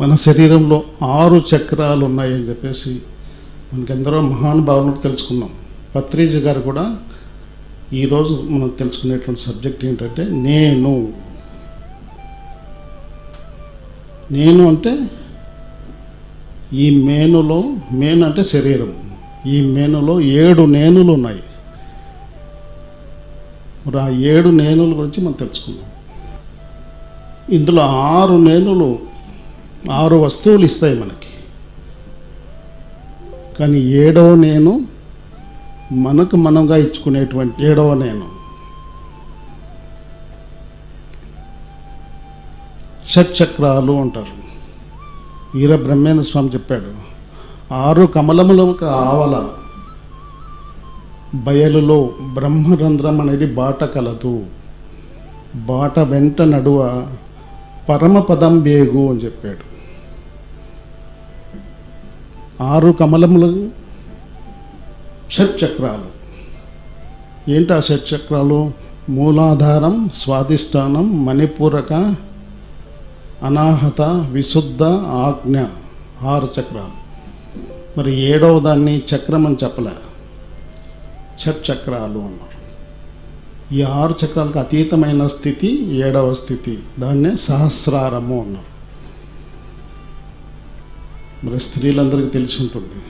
మన శరీరంలో 6 చక్రాలు ఉన్నాయని చెప్పేసి మనకెందరో మహానుభావులు తెలుసుకున్నాం. పత్రిజీ గారు కూడా ఈరోజు మనం తెలుసుకునేటువంటి సబ్జెక్ట్ ఏంటంటే నేను అంటే ఈ మేను అంటే శరీరం, ఈ మేనులో 7 నేనులు ఉన్నాయి. మరి ఆ 7 నేనుల గురించి మనం తెలుసుకుందాం. ఇందులో 6 నేనులు 6 వస్తువులు ఇస్తాయి మనకి. కానీ 7వ నేను మనకు మనంగా ఇచ్చుకునేటువంటి 7వ నేను షట్చక్రాలు అంటారు. వీర బ్రహ్మేంద్ర స్వామి చెప్పాడు, 6 కమలములకు ఆవల బయలులో బ్రహ్మరంధ్రం అనేది బాట కలదు, బాట వెంట నడువ పరమపదం వేగు అని చెప్పాడు. 6 కమలములు షట్చక్రాలు. ఏంటి ఆ షట్చక్రాలు? మూలాధారం, స్వాధిష్టానం, మణిపూరక, అనాహత, విశుద్ధ, ఆజ్ఞ. 6 చక్రాలు. మరి 7వ దాన్ని చక్రం అని చెప్పలే, షట్చక్రాలు అన్నారు. ఈ 6 చక్రాలకు అతీతమైన స్థితి 7వ స్థితి, దాన్నే సహస్రారము అన్నారు. మరి స్త్రీలందరికీ తెలిసి ఉంటుంది,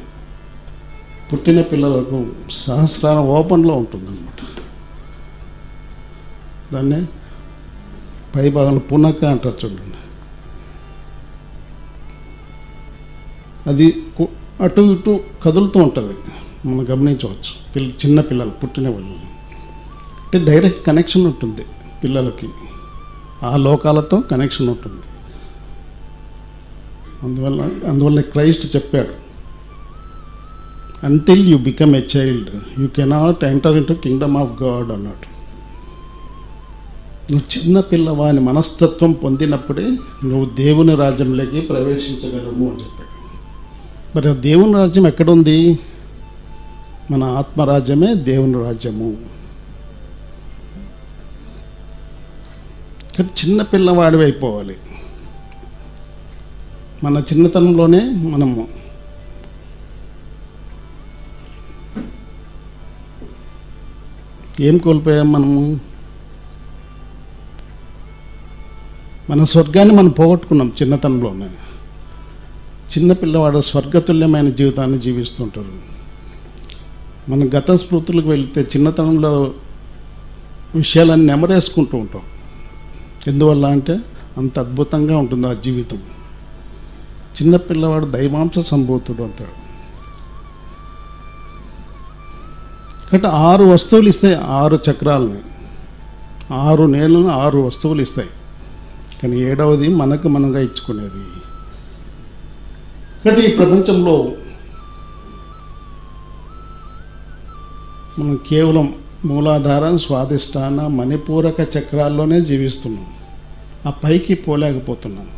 పుట్టిన పిల్లలకు సహస్రారం ఓపెన్లో ఉంటుందన్నమాట. దాన్నే పై భాగంలో పునక అంటారు చూడండి. అది అటు ఇటు కదులుతూ ఉంటుంది, మనం గమనించవచ్చు. చిన్న పిల్లలు, పుట్టిన వాళ్ళు అంటే డైరెక్ట్ కనెక్షన్ ఉంటుంది పిల్లలకి, ఆ లోకాలతో కనెక్షన్ ఉంటుంది. అందువల్ల క్రైస్ట్ చెప్పాడు, until you become a child you cannot enter into Kingdom of God అన్నాడు. నువ్వు చిన్న పిల్లవాని మనస్తత్వం పొందినప్పుడే నువ్వు దేవుని రాజ్యంలోకి ప్రవేశించగలవు అని చెప్పాడు. మరి దేవుని రాజ్యం ఎక్కడుంది? మన ఆత్మరాజ్యమే దేవుని రాజ్యము. ఇక్కడ చిన్న పిల్లవాడివి అయిపోవాలి. మన చిన్నతనంలోనే మనము ఏం కోల్పోయాం? మన స్వర్గాన్ని మనం పోగొట్టుకున్నాం చిన్నతనంలోనే. చిన్నపిల్లవాడు స్వర్గతుల్యమైన జీవితాన్ని జీవిస్తుంటారు. మనం గత స్మృతులకు వెళితే చిన్నతనంలో విషయాలన్నీ నెమరేసుకుంటూ ఉంటాం. ఎందువల్ల అంటే అంత అద్భుతంగా ఉంటుంది ఆ జీవితం. చిన్నపిల్లవాడు దైవాంశ సంభూతుడు అంటాడు. కాబట్టి 6 వస్తువులు ఇస్తాయి, 6 చక్రాలని, 6 నేలను 6 వస్తువులు ఇస్తాయి. కానీ 7వది మనకు మనంగా ఇచ్చుకునేది. కాబట్టి ఈ ప్రపంచంలో మనం కేవలం మూలాధారం, స్వాధిష్టాన, మణిపూరక చక్రాల్లోనే జీవిస్తున్నాం. ఆ పైకి పోలేకపోతున్నాం.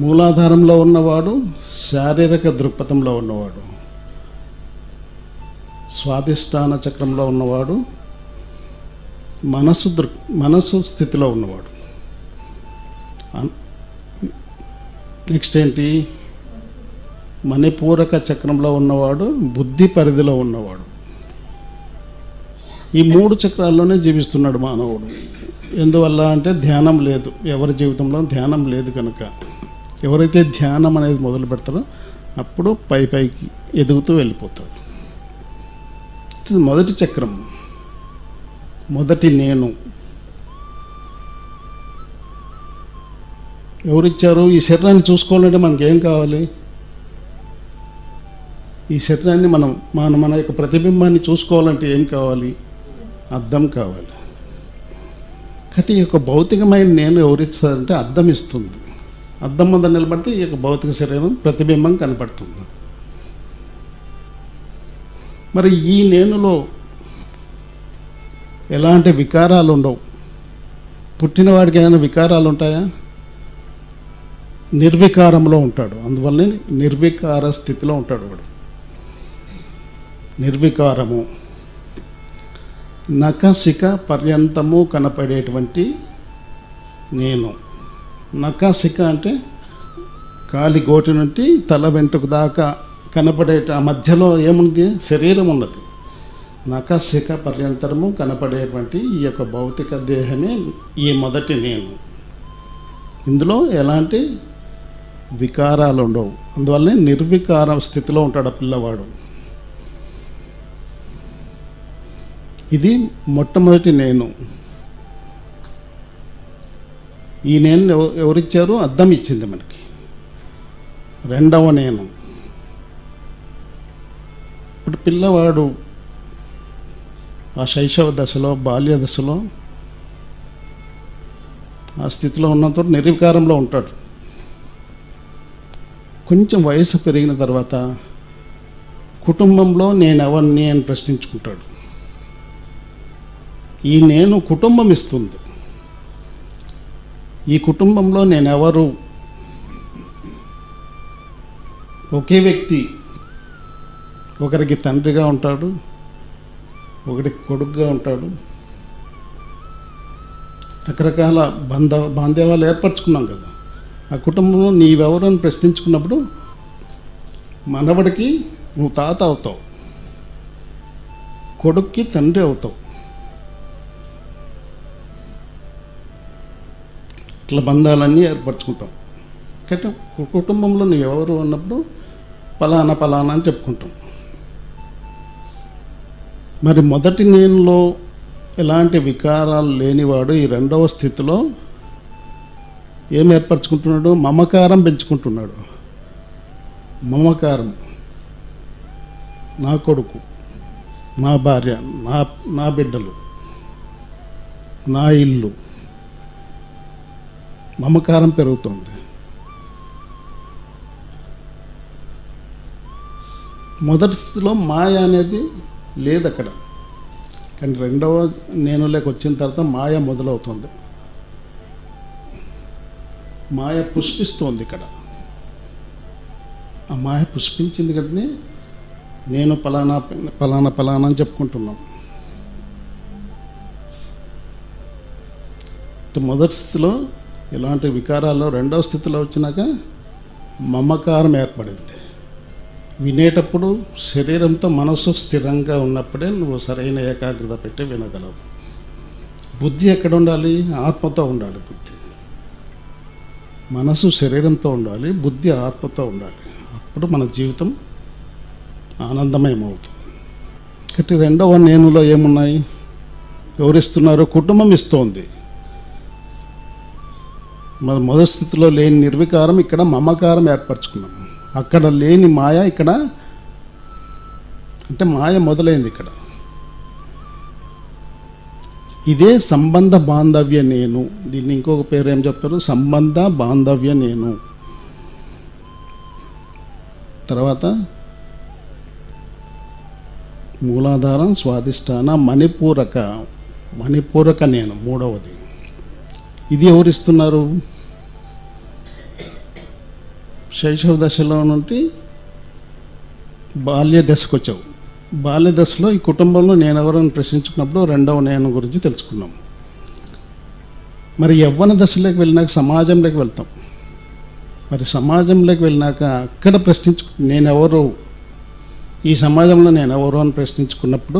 మూలాధారంలో ఉన్నవాడు శారీరక దృక్పథంలో ఉన్నవాడు, స్వాధిష్టాన చక్రంలో ఉన్నవాడు మనస్సు స్థితిలో ఉన్నవాడు. నెక్స్ట్ ఏంటి? మణిపూరక చక్రంలో ఉన్నవాడు బుద్ధి పరిధిలో ఉన్నవాడు. ఈ 3 చక్రాల్లోనే జీవిస్తున్నాడు మానవుడు. ఎందువల్ల అంటే ధ్యానం లేదు, ఎవరి జీవితంలో ధ్యానం లేదు కనుక. ఎవరైతే ధ్యానం అనేది మొదలు పెడతారో అప్పుడు పైకి ఎదుగుతూ వెళ్ళిపోతాడు. మొదటి చక్రం, మొదటి నేను. ఎవరిచ్చారు? ఈ శరీరాన్ని చూసుకోవాలంటే మనకేం కావాలి? ఈ శరీరాన్ని మన యొక్క ప్రతిబింబాన్ని చూసుకోవాలంటే ఏం కావాలి? అద్దం కావాలి. కాబట్టి ఈ యొక్క భౌతికమైన నేను ఎవరిస్తారంటే అద్దం ఇస్తుంది. అద్దం ముందు నిలబడితే ఈ యొక్క భౌతిక శరీరం ప్రతిబింబం కనపడుతుంది. మరి ఈ నేనులో ఎలాంటి వికారాలు ఉండవు. పుట్టినవాడికి ఏమైనా వికారాలు ఉంటాయా? నిర్వికారంలో ఉంటాడు. అందువల్లనే నిర్వికార స్థితిలో ఉంటాడు వాడు. నిర్వికారము, నఖశిఖ పర్యంతము కనపడేటువంటి నేను. నకాసిక అంటే కాలి గోటి నుండి తల వెంట్రుక దాకా కనపడే ఆ మధ్యలో ఏముంది? శరీరం ఉన్నది. నకాసిక పర్యంతరము కనపడేటువంటి ఈ యొక్క భౌతిక దేహమే ఈ మొదటి నేను. ఇందులో ఎలాంటి వికారాలు ఉండవు. అందువల్లనే నిర్వికార స్థితిలో ఉంటాడు ఆ పిల్లవాడు. ఇది మొట్టమొదటి నేను. ఈ నేను ఎవరిచ్చారు? అద్దం ఇచ్చింది మనకి. రెండవ నేను. ఇప్పుడు పిల్లవాడు ఆ శైశవ దశలో, బాల్య దశలో ఆ స్థితిలో ఉన్నంత నిర్వికారంలో ఉంటాడు. కొంచెం వయసు పెరిగిన తర్వాత కుటుంబంలో నేనెవరిని అని ప్రశ్నించుకుంటాడు. ఈ నేను కుటుంబం ఇస్తుంది. ఈ కుటుంబంలో నేనెవరు? ఒకే వ్యక్తి ఒకరికి తండ్రిగా ఉంటాడు, ఒకరికి కొడుకుగా ఉంటాడు. రకరకాల బాంధవ్యాలు ఏర్పరచుకున్నాం కదా. ఆ కుటుంబంలో నీవెవరు అని ప్రశ్నించుకున్నప్పుడు మనవడికి నువ్వు తాత అవుతావు, కొడుక్కి తండ్రి అవుతావు. ఇట్లా బంధాలన్నీ ఏర్పరచుకుంటాం. కాబట్టి కుటుంబంలో నువ్వెవరు అన్నప్పుడు పలానా పలానా అని చెప్పుకుంటాం. మరి మొదటి నేనులో ఎలాంటి వికారాలు లేనివాడు ఈ రెండవ స్థితిలో ఏం ఏర్పరచుకుంటున్నాడు? మమకారం పెంచుకుంటున్నాడు. మమకారం, నా కొడుకు, నా భార్య, నా బిడ్డలు, నా ఇల్లు, మమకారం పెరుగుతుంది. మొదటి స్థితిలో మాయ అనేది లేదు అక్కడ. కానీ రెండవ నేనులోకి వచ్చిన తర్వాత మాయ మొదలవుతుంది. మాయ పుష్పిస్తోంది ఇక్కడ. ఆ మాయ పుష్పించింది కదని నేను పలానా పలానా పలానా అని చెప్పుకుంటున్నాం. మొదటి స్థితిలో ఇలాంటి వికారాలు రెండవ స్థితిలో వచ్చినాక మమకారం ఏర్పడింది. వినేటప్పుడు శరీరంతో మనసు స్థిరంగా ఉన్నప్పుడే నువ్వు సరైన ఏకాగ్రత పెట్టి వినగలవు. బుద్ధి ఎక్కడ ఉండాలి? ఆత్మతో ఉండాలి. బుద్ధి మనసు శరీరంతో ఉండాలి, బుద్ధి ఆత్మతో ఉండాలి. అప్పుడు మన జీవితం ఆనందమయమవుతుంది. కాబట్టి రెండవ నేనులో ఏమున్నాయి? ఎవరిస్తున్నారు? కుటుంబం ఇస్తోంది. మన మొదటి స్థితిలో లేని నిర్వికారం ఇక్కడ మమకారం ఏర్పరచుకున్నాం. అక్కడ లేని మాయ ఇక్కడ, అంటే మాయ మొదలైంది ఇక్కడ. ఇదే సంబంధ బాంధవ్య నేను. దీన్ని ఇంకొక పేరు ఏం చెప్తారు? సంబంధ బాంధవ్య నేను. తర్వాత మూలాధారం, స్వాధిష్టాన, మణిపూరక నేను మూడవది. ఇది ఎవరిస్తున్నారు? శైశవ దశలో నుండి బాల్య దశకు వచ్చావు. బాల్య దశలో ఈ కుటుంబంలో నేను ఎవరైనా ప్రశ్నించుకున్నప్పుడు రెండవ నేను గురించి తెలుసుకున్నాం. మరి యవ్వన దశలోకి వెళ్ళినాక సమాజంలోకి వెళ్తాం. మరి సమాజంలోకి వెళ్ళినాక అక్కడ నేనెవరు, ఈ సమాజంలో నేనెవరు అని ప్రశ్నించుకున్నప్పుడు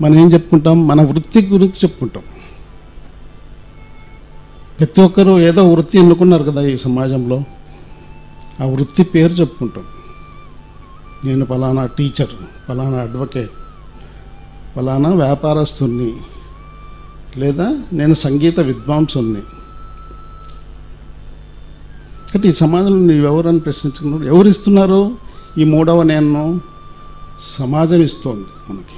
మనం ఏం చెప్పుకుంటాం? మన వృత్తి గురించి చెప్పుకుంటాం. ప్రతి ఒక్కరూ ఏదో వృత్తి ఎన్నుకున్నారు కదా ఈ సమాజంలో. ఆ వృత్తి పేరు చెప్పుకుంటాం. నేను పలానా టీచర్, పలానా అడ్వకేట్, పలానా వ్యాపారస్తుని, లేదా నేను సంగీత విద్వాంసుని. కాబట్టి ఈ సమాజంలో నీవెవరని ప్రశ్నించుకున్నారు. ఎవరు ఇస్తున్నారు? ఈ మూడవ నేను సమాజం ఇస్తోంది మనకి.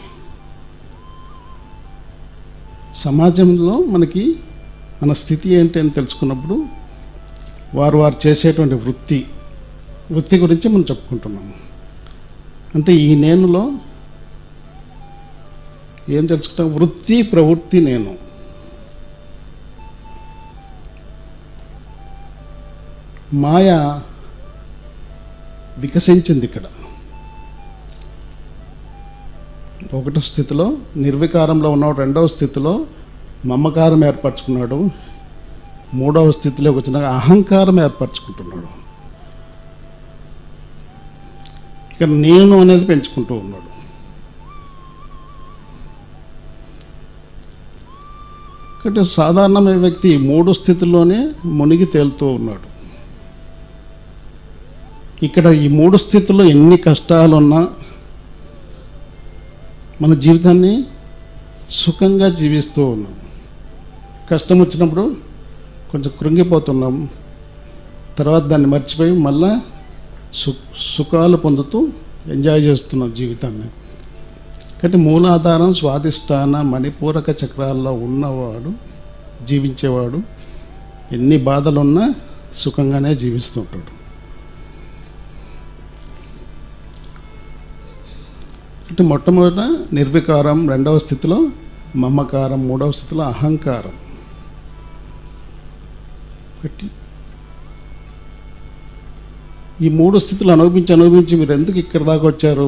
సమాజంలో మనకి మన స్థితి ఏంటి అని తెలుసుకున్నప్పుడు వారు చేసేటువంటి వృత్తి గురించి మనం చెప్పుకుంటున్నాము. అంటే ఈ నేనులో ఏం తెలుసుకుంటాం? వృత్తి, ప్రవృత్తి నేను. మాయ వికసించింది ఇక్కడ. ఒకటో స్థితిలో నిర్వికారంలో ఉన్నాడు, రెండవ స్థితిలో మమకారం ఏర్పరచుకున్నాడు, మూడవ స్థితిలోకి వచ్చినాక అహంకారం ఏర్పరచుకుంటున్నాడు. ఇక నేను అనేది పెంచుకుంటూ ఉన్నాడు. కాబట్టి సాధారణమైన వ్యక్తి 3 స్థితుల్లోనే మునిగి తేలుతూ ఉన్నాడు. ఇక్కడ ఈ 3 స్థితుల్లో ఎన్ని కష్టాలున్నా మన జీవితాన్ని సుఖంగా జీవిస్తూ ఉన్నాం. కష్టం వచ్చినప్పుడు కొంచెం కృంగిపోతున్నాం, తర్వాత దాన్ని మర్చిపోయి మళ్ళా సుఖాలు పొందుతూ ఎంజాయ్ చేస్తున్నాం జీవితాన్ని. కాబట్టి మూలాధారం, స్వాధిష్టాన, మణిపూరక చక్రాల్లో ఉన్నవాడు, జీవించేవాడు ఎన్ని బాధలున్నా సుఖంగానే జీవిస్తుంటాడు. అంటే మొట్టమొదట నిర్వికారం, రెండవ స్థితిలో మమకారం, మూడవ స్థితిలో అహంకారం. ఈ 3 స్థితులు అనుభవించి మీరు ఎందుకు ఇక్కడ దాకా వచ్చారు?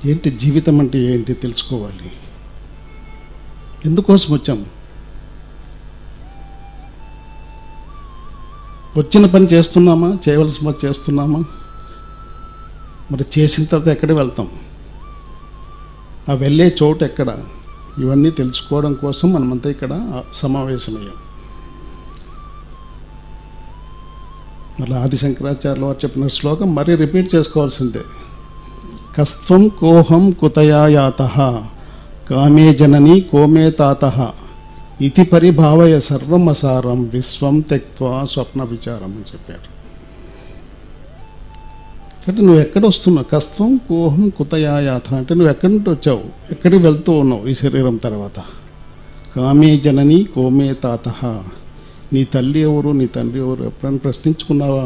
ఏంటి జీవితం అంటే ఏంటి తెలుసుకోవాలి. ఎందుకోసం వచ్చాం? వచ్చిన పని చేస్తున్నామా? చేయవలసిన పని చేస్తున్నామా? మరి చేసిన తర్వాత ఎక్కడికి వెళ్తాం? ఆ వెళ్ళే చోటు ఎక్కడ? ఇవన్నీ తెలుసుకోవడం కోసం మనమంతా ఇక్కడ సమావేశమయ్యాం. మళ్ళీ ఆది శంకరాచార్యులు వారు చెప్పిన శ్లోకం మరీ రిపీట్ చేసుకోవాల్సిందే. కస్త్వం కోహం కుతయా యాతః కామే జనని కోమే తాతః ఇతి పరిభావయ సర్వమసారం విశ్వం త్యక్త్వా స్వప్న విచారం అని చెప్పారు. అంటే నువ్వు ఎక్కడ వస్తున్నావు? కస్త్వం కోహం కుతయా యాతః అంటే నువ్వు ఎక్కడి నుండి వచ్చావు, ఎక్కడికి వెళ్తూ ఉన్నావు ఈ శరీరం తర్వాత? కామే జనని కోమే తాతః, నీ తల్లి ఎవరు, నీ తండ్రి ఎవరు ఎప్పుడైనా ప్రశ్నించుకున్నావా?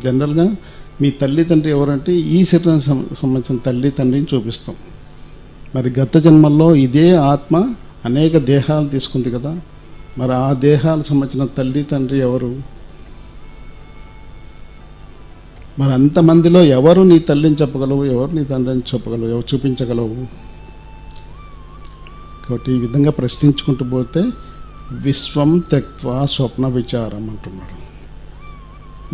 జనరల్గా మీ తల్లి తండ్రి ఎవరంటే ఈ శరీరానికి సంబంధించిన తల్లి తండ్రిని చూపిస్తాం. మరి గత జన్మల్లో ఇదే ఆత్మ అనేక దేహాలు తీసుకుంది కదా, మరి ఆ దేహాలకు సంబంధించిన తల్లి తండ్రి ఎవరు? మరి అంతమందిలో ఎవరు నీ తల్లిని చెప్పగలవు, ఎవరు నీ తండ్రిని చెప్పగలవు, ఎవరు చూపించగలవు? కాబట్టి ఈ విధంగా ప్రశ్నించుకుంటూ పోతే విశ్వం త్యక్త్వా స్వప్న విచారం అంటున్నాడు.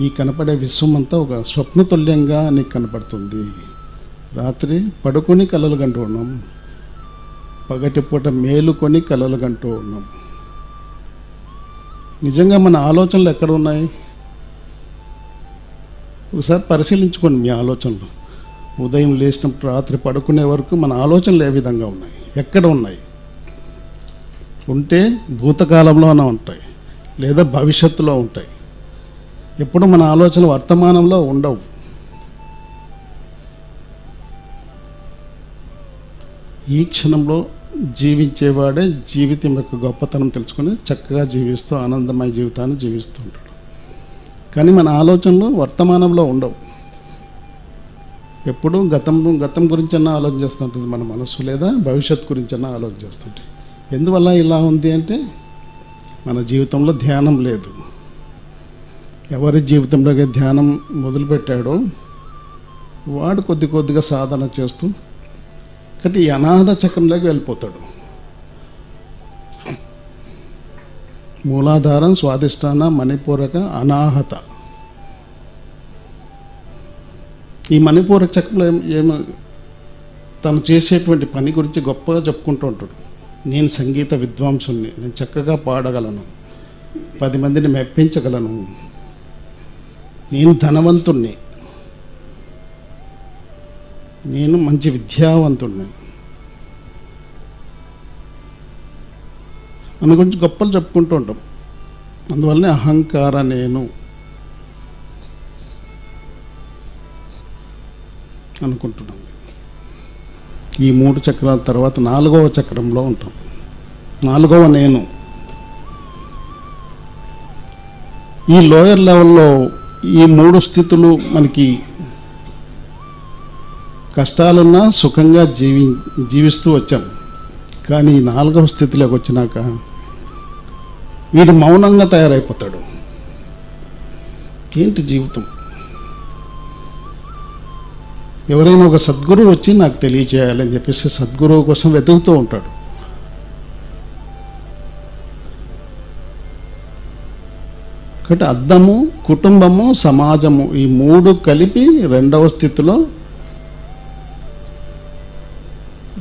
ఈ కనపడే విశ్వం అంతా ఒక స్వప్నతుల్యంగా నీకు కనపడుతుంది. రాత్రి పడుకొని కలలు కంటూ ఉన్నాం, పగటిపూట మేలుకొని కలలు కంటూ ఉన్నాం. నిజంగా మన ఆలోచనలు ఎక్కడ ఉన్నాయి? ఒకసారి పరిశీలించుకోండి మీ ఆలోచనలు. ఉదయం లేచినప్పుడు రాత్రి పడుకునే వరకు మన ఆలోచనలు ఏ విధంగా ఉన్నాయి, ఎక్కడ ఉన్నాయి? ఉంటే భూతకాలంలోనే ఉంటాయి, లేదా భవిష్యత్తులో ఉంటాయి. ఎప్పుడు మన ఆలోచనలు వర్తమానంలో ఉండవు. ఈ క్షణంలో జీవించేవాడే జీవితం యొక్క గొప్పతనం తెలుసుకుని చక్కగా జీవిస్తూ ఆనందమయ జీవితాన్ని జీవిస్తూ ఉంటాడు. కానీ మన ఆలోచనలు వర్తమానంలో ఉండవు. ఎప్పుడు గతం గురించన్నా ఆలోచన చేస్తుంటుంది మన మనసు, లేదా భవిష్యత్తు గురించన్నా ఆలోచన చేస్తుంటుంది. ఎందువల్ల ఇలా ఉంది అంటే మన జీవితంలో ధ్యానం లేదు. ఎవరి జీవితంలోకి ధ్యానం మొదలుపెట్టాడో వాడు కొద్దిగా సాధన చేస్తూ కాబట్టి ఈ అనాహత చక్రంలోకి వెళ్ళిపోతాడు. మూలాధారం, స్వాధిష్టాన, మణిపూరక, అనాహత. ఈ మణిపూరక చక్రంలో ఏమో తను చేసేటువంటి పని గురించి గొప్పగా చెప్పుకుంటూ ఉంటాడు. నేను సంగీత విద్వాంసుని, నేను చక్కగా పాడగలను, 10 మందిని మెప్పించగలను, నేను ధనవంతుణ్ణి, నేను మంచి విద్యావంతుణ్ణి మన గురించి గొప్పలు చెప్పుకుంటూ ఉంటాం. అందువల్లనే అహంకార నేను అనుకుంటున్నాం. ఈ 3 చక్రాల తర్వాత 4వ చక్రంలో ఉంటాం. 4వ నేను. ఈ లోయర్ లెవెల్లో ఈ 3 స్థితులు మనకి కష్టాలున్నా సుఖంగా జీవిస్తూ వచ్చాం. కానీ 4వ స్థితిలోకి వచ్చినాక వీడు మౌనంగా తయారైపోతాడు. ఏంటి జీవితం? ఎవరైనా ఒక సద్గురువు వచ్చి నాకు తెలియచేయాలని చెప్పేసి సద్గురువు కోసం వెతుకుతూ ఉంటాడు. కాబట్టి అద్దము, కుటుంబము, సమాజము ఈ మూడు కలిపి రెండవ స్థితిలో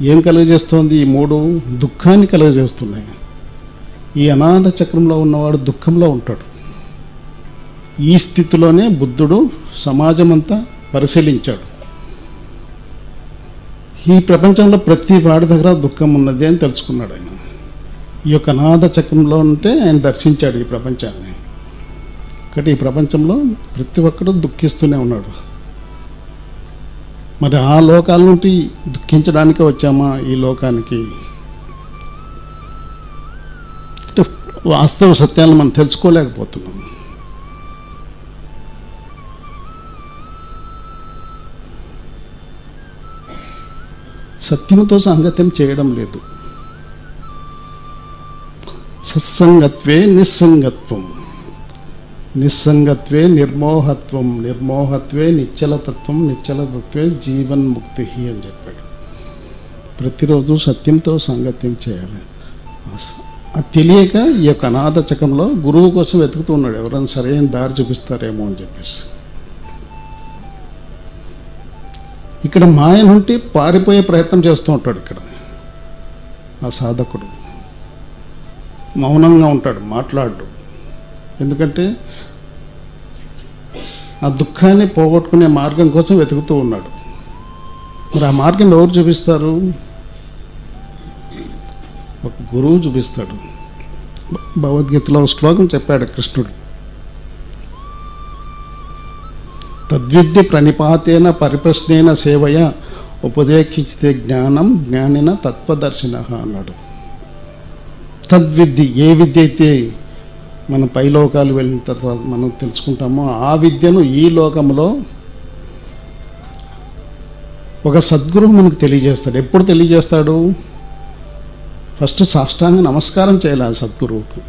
ఏం కలుగజేస్తోంది? ఈ మూడు దుఃఖాన్ని కలుగజేస్తున్నాయి. ఈ అనాథ చక్రంలో ఉన్నవాడు దుఃఖంలో ఉంటాడు. ఈ స్థితిలోనే బుద్ధుడు సమాజం అంతా పరిశీలించాడు. ఈ ప్రపంచంలో ప్రతి వాడి దగ్గర దుఃఖం ఉన్నది అని తెలుసుకున్నాడు ఆయన. ఈ యొక్క అనాథ చక్రంలో ఉంటే ఆయన దర్శించాడు ఈ ప్రపంచాన్ని. కాబట్టి ఈ ప్రపంచంలో ప్రతి ఒక్కడు దుఃఖిస్తూనే ఉన్నాడు. మరి ఆ లోకాల నుండి దుఃఖించడానికే వచ్చామా ఈ లోకానికి? వాస్తవ సత్యాలను మనం తెలుసుకోలేకపోతున్నాం. సత్యంతో సాంగత్యం చేయడం లేదు. సత్సంగత్వే నిస్సంగత్వం, నిస్సంగత్వే నిర్మోహత్వం, నిర్మోహత్వే నిశ్చలతత్వం, నిశ్చలతత్వే జీవన్ముక్తి అని చెప్పాడు. ప్రతిరోజు సత్యంతో సాంగత్యం చేయాలి. అది తెలియక ఈ యొక్క అనాథ చక్రంలో గురువు కోసం వెతుకుతూ ఉన్నాడు, ఎవరైనా సరైన దారి చూపిస్తారేమో అని చెప్పేసి. ఇక్కడ మాయ నుండి పారిపోయే ప్రయత్నం చేస్తూ ఉంటాడు. ఇక్కడ ఆ సాధకుడు మౌనంగా ఉంటాడు, మాట్లాడు. ఎందుకంటే ఆ దుఃఖాన్ని పోగొట్టుకునే మార్గం కోసం వెతుకుతూ ఉన్నాడు. మరి ఆ మార్గం ఎవరు చూపిస్తారు? ఒక గురువు చూపిస్తాడు. భగవద్గీతలో శ్లోకం చెప్పాడు కృష్ణుడు, తద్విద్య ప్రణిపాతేన పరిప్రశ్నేన సేవయ ఉపదేక్షితే జ్ఞానం జ్ఞానిన తత్వదర్శిన అన్నాడు. తద్విద్య, ఏ విద్య అయితే మన పైలోకాలు వెళ్ళిన తర్వాత మనం తెలుసుకుంటామో ఆ విద్యను ఈ లోకంలో ఒక సద్గురువు మనకు తెలియజేస్తాడు. ఎప్పుడు తెలియజేస్తాడు? ఫస్ట్ సాష్టాంగ నమస్కారం చేయాలి ఆ సద్గురువుకి.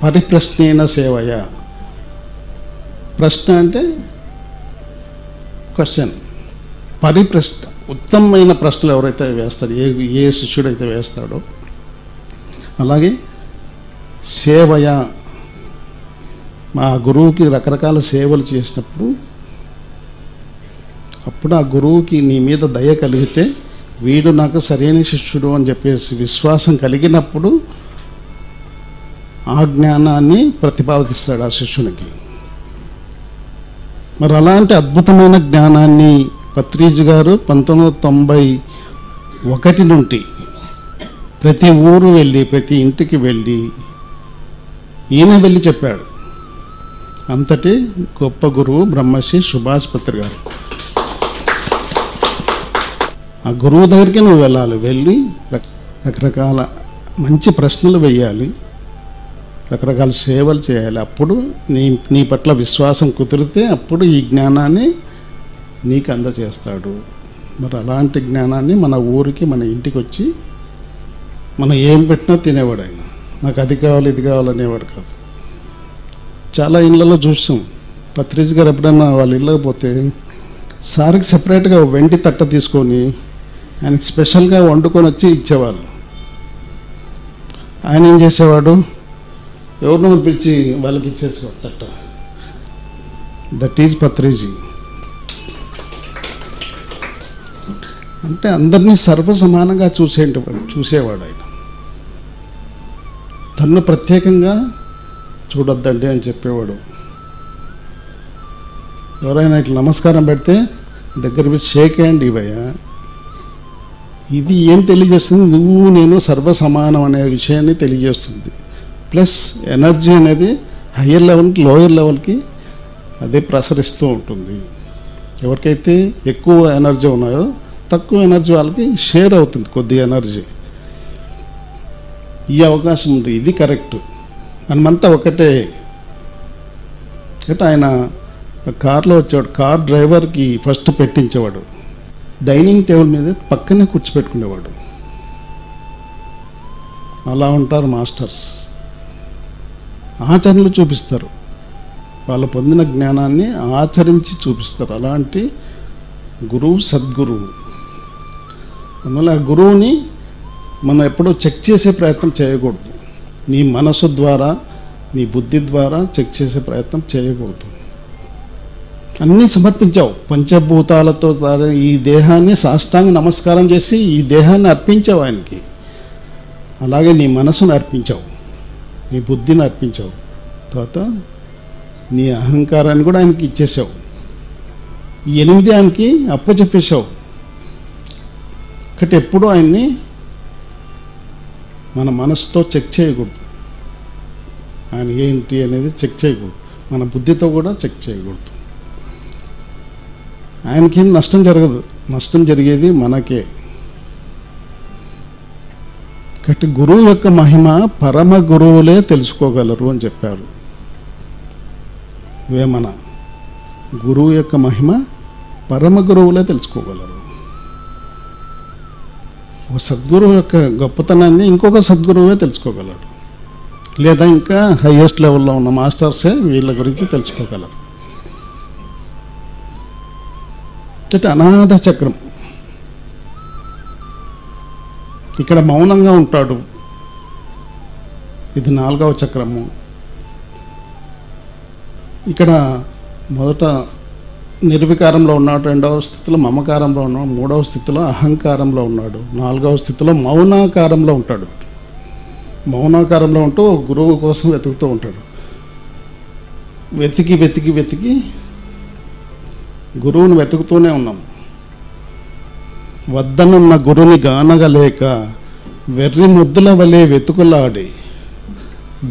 పరిప్రశ్నేన సేవయ, ప్రశ్న అంటే క్వశ్చన్, పరిప్రశ్న ఉత్తమమైన ప్రశ్నలు ఎవరైతే వేస్తాడో, ఏ శిష్యుడైతే వేస్తాడో, అలాగే సేవయ, మా గురువుకి రకరకాల సేవలు చేసినప్పుడు అప్పుడు ఆ గురువుకి నీ మీద దయ కలిగితే వీడు నాకు సరైన శిష్యుడు అని చెప్పేసి విశ్వాసం కలిగినప్పుడు ఆ జ్ఞానాన్ని ప్రతిపాదిస్తాడు ఆ శిష్యునికి. మరి అలాంటి అద్భుతమైన జ్ఞానాన్ని పత్రిజీ గారు 1991 నుండి ప్రతి ఊరు వెళ్ళి ప్రతి ఇంటికి వెళ్ళి ఈయన వెళ్ళి చెప్పాడు. అంతటి గొప్ప గురువు బ్రహ్మశ్రీ సుభాష్ పత్రి గారు. ఆ గురువు దగ్గరికి నువ్వు వెళ్ళాలి, వెళ్ళి రకరకాల మంచి ప్రశ్నలు వేయాలి, రకరకాల సేవలు చేయాలి. అప్పుడు నీ పట్ల విశ్వాసం కుదిరితే అప్పుడు ఈ జ్ఞానాన్ని నీకు అందజేస్తాడు. మరి అలాంటి జ్ఞానాన్ని మన ఊరికి మన ఇంటికి వచ్చి మనం ఏం పెట్టినా తినేవాడు ఆయన. నాకు అది కావాలి ఇది కావాలనేవాడు కాదు. చాలా ఇళ్ళలో చూసాం. పత్రిజీ గారు ఎప్పుడన్నా వాళ్ళ ఇళ్ళకి పోతే సార్కి సపరేట్గా వెండి తట్ట తీసుకొని ఆయనకి స్పెషల్గా వండుకొని వచ్చి ఇచ్చేవాళ్ళు. ఆయన ఏం చేసేవాడు? ఎవరినో పిలిచి వాళ్ళకి ఇచ్చేసేవాడు తట్ట. That is Patriji. అంటే అందరినీ సర్వసమానంగా చూసేవాడు ఆయన. తన్ను ప్రత్యేకంగా చూడొద్దండి అని చెప్పేవాడు. ఎవరైనా ఇట్లా నమస్కారం పెడితే దగ్గర వచ్చి షేక్ హ్యాండ్ ఇవ్వయా. ఇది ఏం తెలియజేస్తుంది? నువ్వు నేను సర్వసమానం అనే విషయాన్ని తెలియజేస్తుంది. ప్లస్ ఎనర్జీ అనేది హయ్యర్ లెవెల్కి లోయర్ లెవెల్కి అదే ప్రసరిస్తూ ఉంటుంది. ఎవరికైతే ఎక్కువ ఎనర్జీ ఉన్నాయో తక్కువ ఎనర్జీ వాళ్ళకి షేర్ అవుతుంది కొద్ది ఎనర్జీ. ఈ అవకాశం ఉంది. ఇది కరెక్ట్. మనమంతా ఒకటే. అంటే ఆయన కార్లో వచ్చేవాడు, కార్ డ్రైవర్కి ఫస్ట్ పెట్టించేవాడు, డైనింగ్ టేబుల్ మీద పక్కనే కూర్చోపెట్టుకునేవాడు. అలా ఉంటారు మాస్టర్స్. ఆచరణలు చూపిస్తారు, వాళ్ళు పొందిన జ్ఞానాన్ని ఆచరించి చూపిస్తారు. అలాంటి గురువు సద్గురువు. అందువల్ల ఆ గురువుని మనం ఎప్పుడూ చెక్ చేసే ప్రయత్నం చేయకూడదు. నీ మనసు ద్వారా నీ బుద్ధి ద్వారా చెక్ చేసే ప్రయత్నం చేయకూడదు. అన్నీ సమర్పించావు, పంచభూతాలతో ఈ దేహాన్ని సాష్టాంగ నమస్కారం చేసి ఈ దేహాన్ని అర్పించావు ఆయనకి. అలాగే నీ మనసును అర్పించావు, నీ బుద్ధిని అర్పించావు, తర్వాత నీ అహంకారాన్ని కూడా ఆయనకి ఇచ్చేసావు. ఈ 8 ఆయనకి అప్పచెప్పేశావు. ఒకటి ఎప్పుడు ఆయన్ని మన మనసుతో చెక్ చేయకూడదు. ఆయన ఏంటి అనేది చెక్ చేయకూడదు, మన బుద్ధితో కూడా చెక్ చేయకూడదు. ఆయనకేం నష్టం జరగదు, నష్టం జరిగేది మనకే. కాబట్టి గురువు యొక్క మహిమ పరమ గురువులే తెలుసుకోగలరు అని చెప్పారు వేమన. గురువు యొక్క మహిమ పరమ గురువులే తెలుసుకోగలరు. ఒక సద్గురువు యొక్క గొప్పతనాన్ని ఇంకొక సద్గురువే తెలుసుకోగలరు, లేదా ఇంకా హైయెస్ట్ లెవెల్లో ఉన్న మాస్టర్సే వీళ్ళ గురించి తెలుసుకోగలరు. అనాథ చక్రం, ఇక్కడ మౌనంగా ఉంటాడు. ఇది 4వ చక్రము. ఇక్కడ మొదట నిర్వికారంలో ఉన్నాడు, 2వ స్థితిలో మమకారంలో ఉన్నాడు, 3వ స్థితిలో అహంకారంలో ఉన్నాడు, 4వ స్థితిలో మౌనాకారంలో ఉంటాడు. మౌనాకారంలో ఉంటూ గురువు కోసం వెతుకుతూ ఉంటాడు. వెతికి వెతికి వెతికి గురువుని వెతుకుతూనే ఉన్నాం. వద్దనున్న గురుని గానగలేక వెర్రి ముద్దుల వలె వెతుకులాడి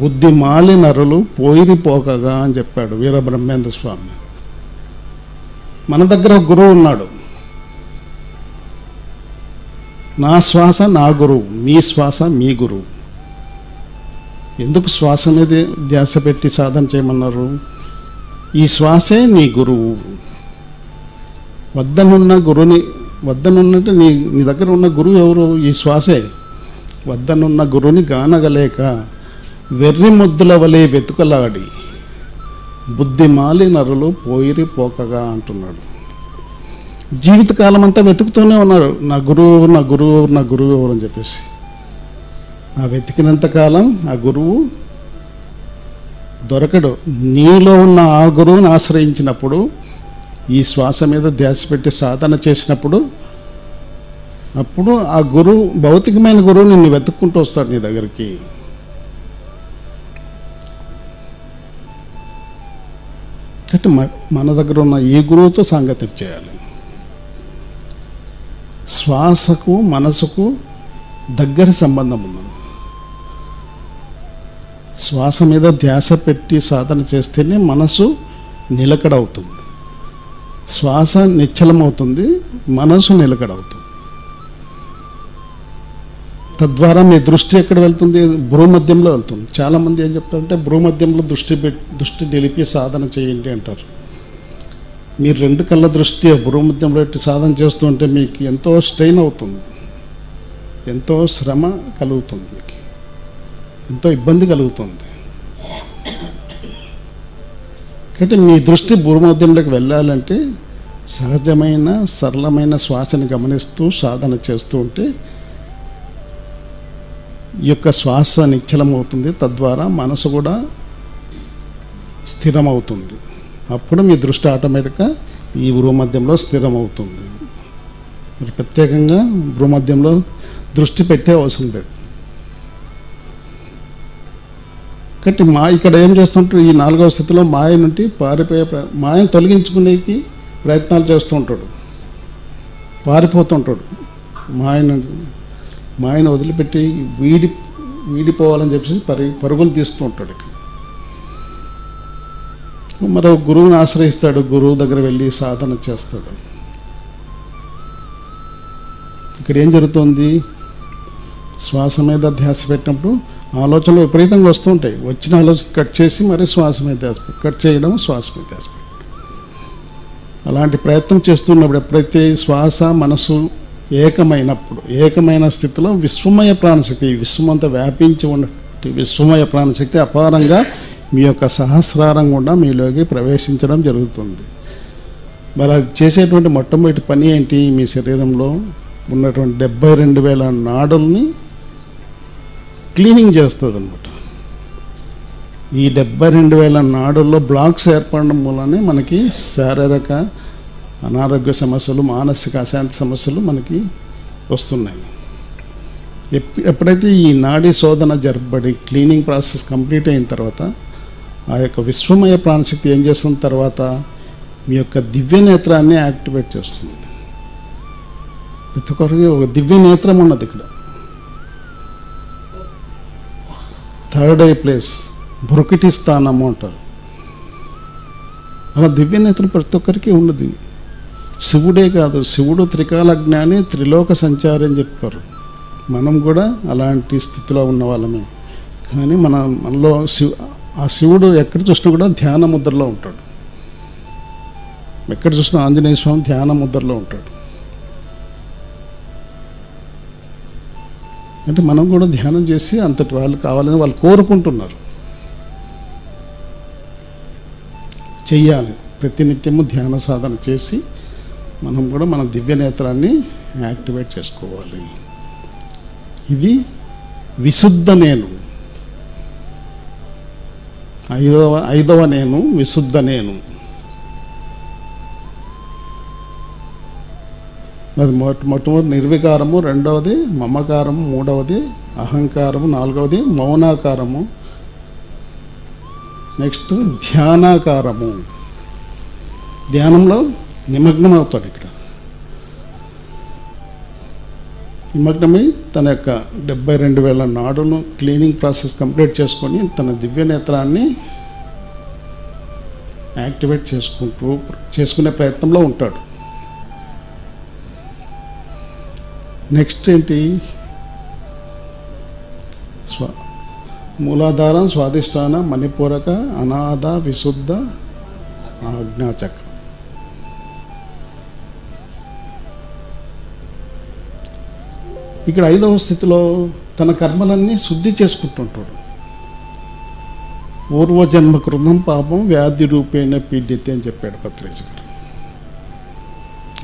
బుద్ధి మాలి నరులు పోయిరిపోకగా అని చెప్పాడు వీరబ్రహ్మేంద్ర స్వామి. మన దగ్గర గురువు ఉన్నాడు. నా శ్వాస నా గురువు, మీ శ్వాస మీ గురువు. ఎందుకు శ్వాస మీద ధ్యాస పెట్టి సాధన చేయమన్నారు? ఈ శ్వాసే నీ గురువు. వద్దనున్నట్టు నీ దగ్గర ఉన్న గురువు ఎవరు? ఈ శ్వాసే. వద్దనున్న గురుని గానగలేక వెర్రి ముద్దుల వలె వెతుకలాడి బుద్ధి మాలి నరులు పోయిరిపోకగా అంటున్నాడు. జీవితకాలం అంతా వెతుకుతూనే ఉన్నారు, నా గురువు నా గురువు నా గురువు ఎవరు అని చెప్పేసి. ఆ వెతికినంతకాలం ఆ గురువు దొరకడు. నీలో ఉన్న ఆ గురువుని ఆశ్రయించినప్పుడు, ఈ శ్వాస మీద ధ్యాస పెట్టి సాధన చేసినప్పుడు, అప్పుడు ఆ గురువు, భౌతికమైన గురువు నిన్ను వెతుక్కుంటూ వస్తాడు నీ దగ్గరికి. కాబట్టి మన దగ్గర ఉన్న ఈ గురువుతో సంగతి చేయాలి. శ్వాసకు మనసుకు దగ్గర సంబంధం ఉన్నది. శ్వాస మీద ధ్యాస పెట్టి సాధన చేస్తేనే మనసు నిలకడవుతుంది, శ్వాస నిశ్చలమవుతుంది, మనసు నిలకడవుతుంది. తద్వారా మీ దృష్టి ఎక్కడ వెళ్తుంది? భ్రూమధ్యంలో వెళ్తుంది. చాలామంది ఏం చెప్తారంటే భ్రూమధ్యంలో దృష్టి నిలిపి సాధన చేయండి అంటారు. మీరు 2 కళ్ళ దృష్టి భ్రూమధ్యంలో పెట్టి సాధన చేస్తుంటే మీకు ఎంతో స్ట్రెయిన్ అవుతుంది, ఎంతో శ్రమ కలుగుతుంది, మీకు ఎంతో ఇబ్బంది కలుగుతుంది. కాబట్టి మీ దృష్టి భూమధ్యంలోకి వెళ్ళాలంటే సహజమైన సరళమైన శ్వాసని గమనిస్తూ సాధన చేస్తూ ఉంటే ఈ యొక్క శ్వాస నిశ్చలమవుతుంది, తద్వారా మనసు కూడా స్థిరమవుతుంది. అప్పుడు మీ దృష్టి ఆటోమేటిక్గా ఈ భూమధ్యంలో స్థిరమవుతుంది. మీరు ప్రత్యేకంగా భూమధ్యంలో దృష్టి పెట్టే అవసరం లేదు. కాబట్టి ఇక్కడ ఏం చేస్తుంటారు? ఈ 4వ స్థితిలో మాయ నుండి మాయను తొలగించుకునేకి ప్రయత్నాలు చేస్తూ ఉంటాడు, పారిపోతుంటాడు. మాయను వదిలిపెట్టి వీడిపోవాలని చెప్పేసి పరుగులు తీస్తూ ఉంటాడు. మరో గురువుని ఆశ్రయిస్తాడు, గురువు దగ్గర వెళ్ళి సాధన చేస్తాడు. ఇక్కడ ఏం జరుగుతుంది? శ్వాస మీద ధ్యాస పెట్టినప్పుడు ఆలోచనలు విపరీతంగా వస్తూ ఉంటాయి. వచ్చిన ఆలోచన కట్ చేసి మరి శ్వాస మీద ధ్యాస కట్ చేయడం, శ్వాస మీద ధ్యాస పెట్టడం. అలాంటి ప్రయత్నం చేస్తున్నప్పుడు ఎప్పుడైతే శ్వాస మనసు ఏకమైనప్పుడు, ఏకమైన స్థితిలో విశ్వమయ ప్రాణశక్తి, విశ్వమంతా వ్యాపించి ఉన్నటువంటి విశ్వమయ ప్రాణశక్తి అపారంగా మీ యొక్క సహస్రారం గుండా మీలోకి ప్రవేశించడం జరుగుతుంది. మరి అది చేసేటువంటి మొట్టమొదటి పని ఏంటి? మీ శరీరంలో ఉన్నటువంటి 72,000 నాడుల్ని క్లీనింగ్ చేస్తుంది అన్నమాట. ఈ 72,000 నాడుల్లో బ్లాక్స్ ఏర్పడడం మూలనే మనకి శారీరక అనారోగ్య సమస్యలు, మానసిక అశాంతి సమస్యలు మనకి వస్తున్నాయి. ఎప్పుడైతే ఈ నాడీ శోధన జరపబడి క్లీనింగ్ ప్రాసెస్ కంప్లీట్ అయిన తర్వాత ఆ యొక్క విశ్వమయ ప్రాణశక్తి ఏం చేస్తున్న తర్వాత మీ యొక్క దివ్య నేత్రాన్ని యాక్టివేట్ చేస్తుంది. ప్రతి ఒక్కరికి ఒక దివ్య నేత్రం ఉన్నది ఇక్కడ. థర్డ్ ఐ ప్లేస్, భృకుటి స్థానము అంటారు. అలా దివ్య నేత్రం ప్రతి ఒక్కరికి ఉన్నది. శివుడే కాదు, శివుడు త్రికాల జ్ఞాని, త్రిలోక సంచారి అని చెప్పారు. మనం కూడా అలాంటి స్థితిలో ఉన్న వాళ్ళమే. కానీ మనలో ఆ శివుడు ఎక్కడ చూసినా కూడా ధ్యాన ముద్రలో ఉంటాడు. ఎక్కడ చూసినా ఆంజనేయ స్వామి ధ్యాన ముద్రలో ఉంటాడు. అంటే మనం కూడా ధ్యానం చేసి అంతటి వాళ్ళు కావాలని వాళ్ళు కోరుకుంటున్నారు. చెయ్యాలి, ప్రతినిత్యము ధ్యాన సాధన చేసి మనం కూడా మన దివ్య నేత్రాన్ని యాక్టివేట్ చేసుకోవాలి. ఇది విశుద్ధ నేను. ఐదవ నేను విశుద్ధ నేను. అది మొట్టమొదటి నిర్వికారము, రెండవది మమకారము, మూడవది అహంకారము, నాలుగవది మౌనాకారము, నెక్స్ట్ ధ్యానాకారము. ధ్యానంలో నిమగ్నం అవుతాడు. ఇక్కడ నిమగ్నమై తన యొక్క 72,000 నాడును క్లీనింగ్ ప్రాసెస్ కంప్లీట్ చేసుకొని తన దివ్య నేత్రాన్ని యాక్టివేట్ చేసుకునే ప్రయత్నంలో ఉంటాడు. నెక్స్ట్ ఏంటి? మూలాధారం, స్వాధిష్టాన, మణిపూరక, అనాథ, విశుద్ధ, ఆజ్ఞాచక్రం. ఇక్కడ 5వ స్థితిలో తన కర్మలన్నీ శుద్ధి చేసుకుంటుంటాడు. పూర్వజన్మ కృతం పాపం వ్యాధి రూపేణ పీడితే అని చెప్పాడు పత్రేజీ గారు.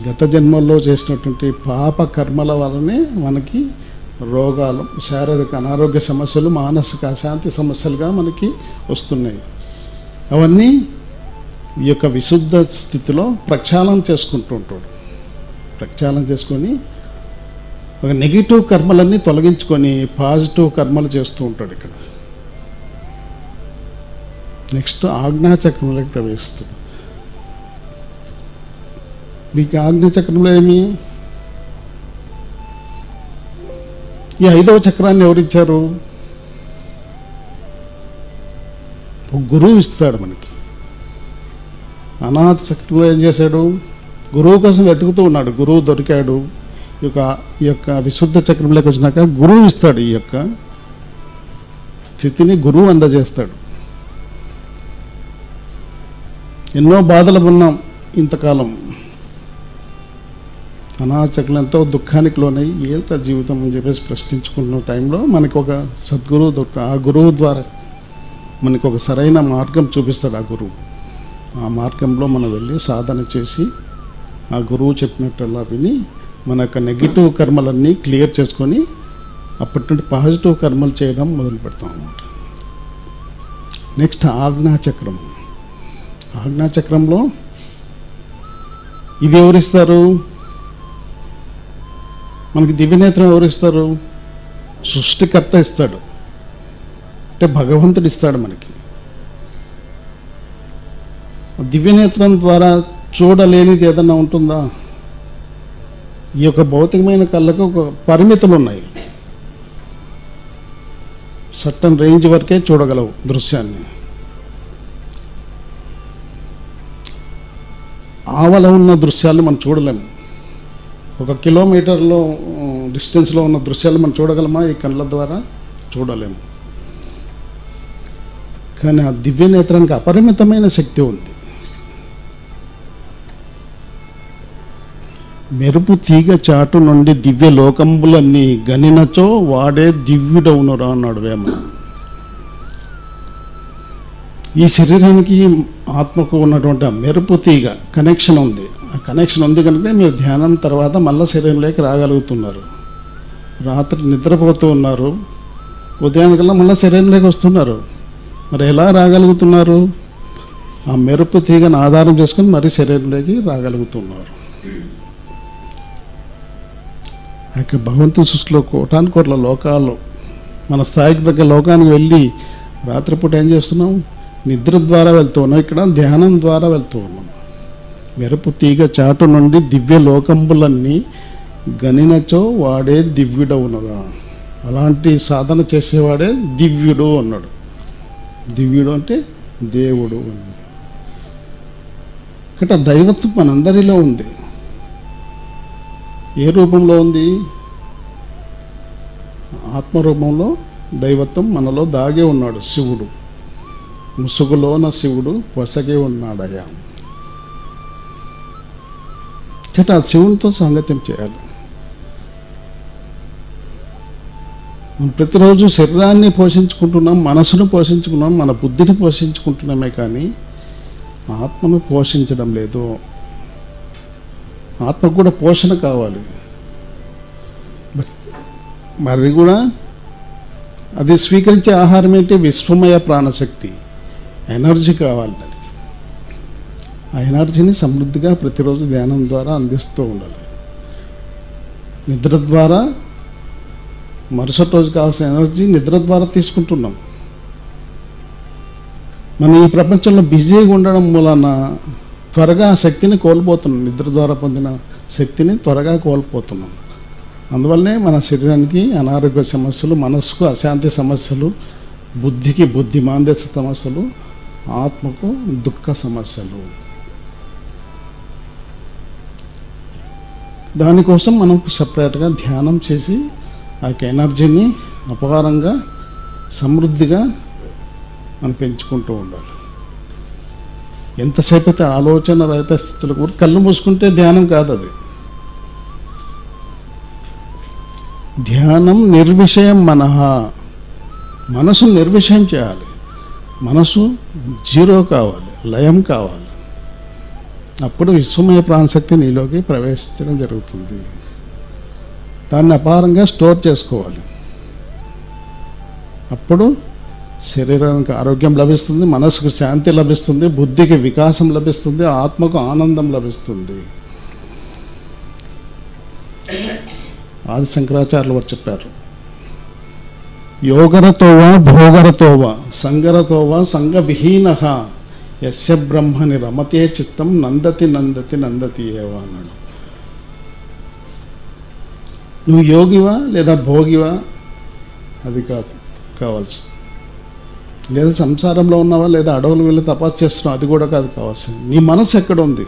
గత జన్మల్లో చేసినటువంటి పాప కర్మల వల్లనే మనకి రోగాలు, శారీరక అనారోగ్య సమస్యలు, మానసిక అశాంతి సమస్యలుగా మనకి వస్తున్నాయి. అవన్నీ ఈ యొక్క విశుద్ధ స్థితిలో ప్రక్షాళన చేసుకుంటూ ఉంటాడు. ప్రక్షాళన చేసుకొని ఒక నెగిటివ్ కర్మలన్నీ తొలగించుకొని పాజిటివ్ కర్మలు చేస్తూ ఉంటాడు. ఇక్కడ నెక్స్ట్ ఆజ్ఞాచక్రంలోకి ప్రవేశిస్తాడు. మీకు ఆజ్ఞాచక్రంలో ఏమి? ఈ 5వ చక్రాన్ని ఎవరిచ్చారు? ఒక గురువు ఇస్తాడు మనకి. అనాథ చక్రంలో ఏం చేశాడు? గురువు కోసం వెతుకుతూ ఉన్నాడు. గురువు దొరికాడు. ఈ యొక్క విశుద్ధ చక్రంలోకి వచ్చినాక గురువు ఇస్తాడు. ఈ యొక్క స్థితిని గురువు అందజేస్తాడు. ఎన్నో బాధలు ఉన్నాం ఇంతకాలం. అనాచకులు ఎంతో దుఃఖానికి లోనై ఏంట జీవితం అని చెప్పేసి ప్రశ్నించుకుంటున్న టైంలో మనకు ఒక సద్గురువు దొరుకుతాడు. ఆ గురువు ద్వారా మనకు ఒక సరైన మార్గం చూపిస్తాడు ఆ గురువు. ఆ మార్గంలో మనం వెళ్ళి సాధన చేసి ఆ గురువు చెప్పినట్టల్లా విని మన యొక్క నెగిటివ్ కర్మలన్నీ క్లియర్ చేసుకొని అప్పటి నుండి పాజిటివ్ కర్మలు చేయడం మొదలు పెడతాం అన్నమాట. నెక్స్ట్ ఆజ్ఞాచక్రం. ఆజ్ఞాచక్రంలో ఇది ఎవరిస్తారు? మనకి దివ్యనేత్రం ఎవరిస్తారు? సృష్టికర్త ఇస్తాడు. అంటే భగవంతుడు ఇస్తాడు మనకి. దివ్యనేత్రం ద్వారా చూడలేనిది ఏదన్నా ఉంటుందా? ఈ యొక్క భౌతికమైన కళ్ళకు ఒక పరిమితులు ఉన్నాయి. సర్టన్ రేంజ్ వరకే చూడగలవు దృశ్యాన్ని. ఆవల ఉన్న దృశ్యాలు మనం చూడలేము. 1 కిలోమీటర్లో డిస్టెన్స్లో ఉన్న దృశ్యాలు మనం చూడగలమా? ఈ కళ్ళ ద్వారా చూడలేము. కానీ ఆ దివ్య నేత్రానికి అపరిమితమైన శక్తి ఉంది. మెరుపు తీగ చాటు నుండి దివ్య లోకంబులన్నీ గనినచో వాడే దివ్యుడవునురా అన్నాడు వేమన. ఈ శరీరానికి ఆత్మకు ఉన్నటువంటి ఆ మెరుపు తీగ కనెక్షన్ ఉంది. ఆ కనెక్షన్ ఉంది కనుక మీరు ధ్యానం తర్వాత మళ్ళీ శరీరంలోకి రాగలుగుతున్నారు. రాత్రి నిద్రపోతూ ఉన్నారు, ఉదయానికల్లా మళ్ళీ శరీరంలోకి వస్తున్నారు. మరి ఎలా రాగలుగుతున్నారు? ఆ మెరుపు తీగను ఆధారం చేసుకొని మరి శరీరంలోకి రాగలుగుతున్నారు. ఆ యొక్క భగవంతుని సృష్టిలో కోటానుకోట్ల లోకాలు, మన స్థాయికి తగ్గ లోకానికి వెళ్ళి రాత్రిపూట ఏం చేస్తున్నాం? నిద్ర ద్వారా వెళ్తూ ఉన్నాం, ఇక్కడ ధ్యానం ద్వారా వెళ్తూ ఉన్నాం. మెరుపు తీగ చాటు నుండి దివ్య లోకంబులన్నీ గనినచో వాడే దివ్యుడవునగా. అలాంటి సాధన చేసేవాడే దివ్యుడు అన్నాడు. దివ్యుడు అంటే దేవుడు అని. ఇక్కడ దైవత్వం మనందరిలో ఉంది. ఏ రూపంలో ఉంది? ఆత్మరూపంలో దైవత్వం మనలో దాగే ఉన్నాడు. శివుడు ముసుగులోన శివుడు పొసగే ఉన్నాడయ్యా. ఇక్కడ ఆ శివునితో సాంగత్యం చేయాలి. మనం ప్రతిరోజు శరీరాన్ని పోషించుకుంటున్నాం, మనసును పోషించుకున్నాం, మన బుద్ధిని పోషించుకుంటున్నామే, కానీ ఆత్మను పోషించడం లేదు. ఆత్మకు కూడా పోషణ కావాలి. మరి కూడా అది స్వీకరించే ఆహారం ఏంటి? విశ్వమయ ప్రాణశక్తి, ఎనర్జీ కావాలి దానికి. ఆ ఎనర్జీని సమృద్ధిగా ప్రతిరోజు ధ్యానం ద్వారా అందిస్తూ ఉండాలి. నిద్ర ద్వారా మరుసటి రోజు కావాల్సిన ఎనర్జీ నిద్ర ద్వారా తీసుకుంటున్నాం. మనం ఈ ప్రపంచంలో బిజీగా ఉండడం మూలన త్వరగా ఆ శక్తిని కోల్పోతున్నాం. నిద్ర ద్వారా పొందిన శక్తిని త్వరగా కోల్పోతున్నాం. అందువల్లనే మన శరీరానికి అనారోగ్య సమస్యలు, మనసుకు అశాంతి సమస్యలు, బుద్ధికి బుద్ధిమాంద్యత సమస్యలు, ఆత్మకు దుఃఖ సమస్యలు. దానికోసం మనం సపరేట్గా ధ్యానం చేసి ఆ యొక్క ఎనర్జీని అపారంగా సమృద్ధిగా మనం పెంచుకుంటూ ఉండాలి. ఎంతసేపు అయితే ఆలోచన రహిత స్థితిలో కూడా కళ్ళు మూసుకుంటే ధ్యానం కాదు. అది ధ్యానం నిర్విషయం మనహ. మనసు నిర్విషయం చేయాలి. మనసు జీరో కావాలి, లయం కావాలి. అప్పుడు విశ్వమయ ప్రాణశక్తి నీలోకి ప్రవేశించడం జరుగుతుంది. దాన్ని అపారంగా స్టోర్ చేసుకోవాలి. అప్పుడు శరీరానికి ఆరోగ్యం లభిస్తుంది, మనసుకు శాంతి లభిస్తుంది, బుద్ధికి వికాసం లభిస్తుంది, ఆత్మకు ఆనందం లభిస్తుంది. ఆది శంకరాచార్యులు వారు చెప్పారు, యోగరతోవా భోగరతోవా సంగరతోవా సంగ విహీన యస్య బ్రహ్మని రమతే చిత్తం నందతి నందతి నందతి ఏవా అన్నాడు. నువ్వు యోగివా లేదా భోగివా అది కాదు కావాల్సి, లేదా సంసారంలో ఉన్నావా లేదా అడవులు వెళ్ళి తపస్సు చేస్తున్నావు అది కూడా కాదు కావాల్సింది. నీ మనసు ఎక్కడ ఉంది?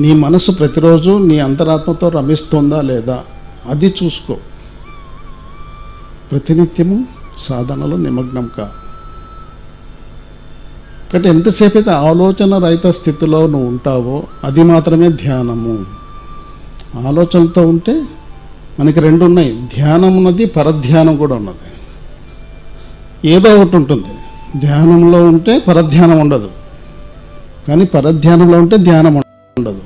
నీ మనసు ప్రతిరోజు నీ అంతరాత్మతో రమిస్తుందా లేదా అది చూసుకో. ప్రతినిత్యము సాధనలో నిమగ్నం కా. కాబట్టి ఎంతసేపు అయితే ఆలోచన రహిత స్థితిలో నువ్వు ఉంటావో అది మాత్రమే ధ్యానము. ఆలోచనతో ఉంటే మనకి రెండు ఉన్నాయి, ధ్యానం ఉన్నది, పరధ్యానం కూడా ఉన్నది. ఏదో ఒకటి ఉంటుంది. ధ్యానంలో ఉంటే పరధ్యానం ఉండదు, కానీ పరధ్యానంలో ఉంటే ధ్యానం ఉండదు.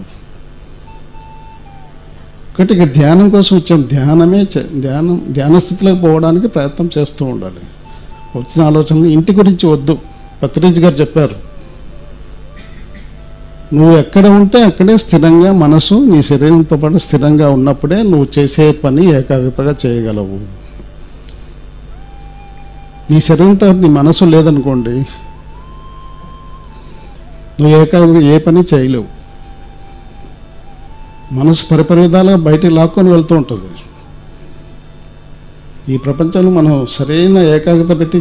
కాబట్టి ఇక ధ్యానం కోసం వచ్చాం. ధ్యాన స్థితిలోకి పోవడానికి ప్రయత్నం చేస్తూ ఉండాలి. వచ్చిన ఆలోచనలు ఇంటి గురించి వద్దు. పత్రిజీ గారు చెప్పారు, నువ్వు ఎక్కడ ఉంటే అక్కడే స్థిరంగా మనసు నీ శరీరంతో పాటు స్థిరంగా ఉన్నప్పుడే నువ్వు చేసే పని ఏకాగ్రతగా చేయగలవు. నీ శరీరంతో నీ మనసు లేదనుకోండి, నువ్వు ఏకాగ్రత ఏ పని చేయలేవు. మనసు పరిపరి విధాలుగా బయటికి లాక్కొని వెళ్తూ ఉంటుంది. ఈ ప్రపంచంలో మనం సరైన ఏకాగ్రత పెట్టి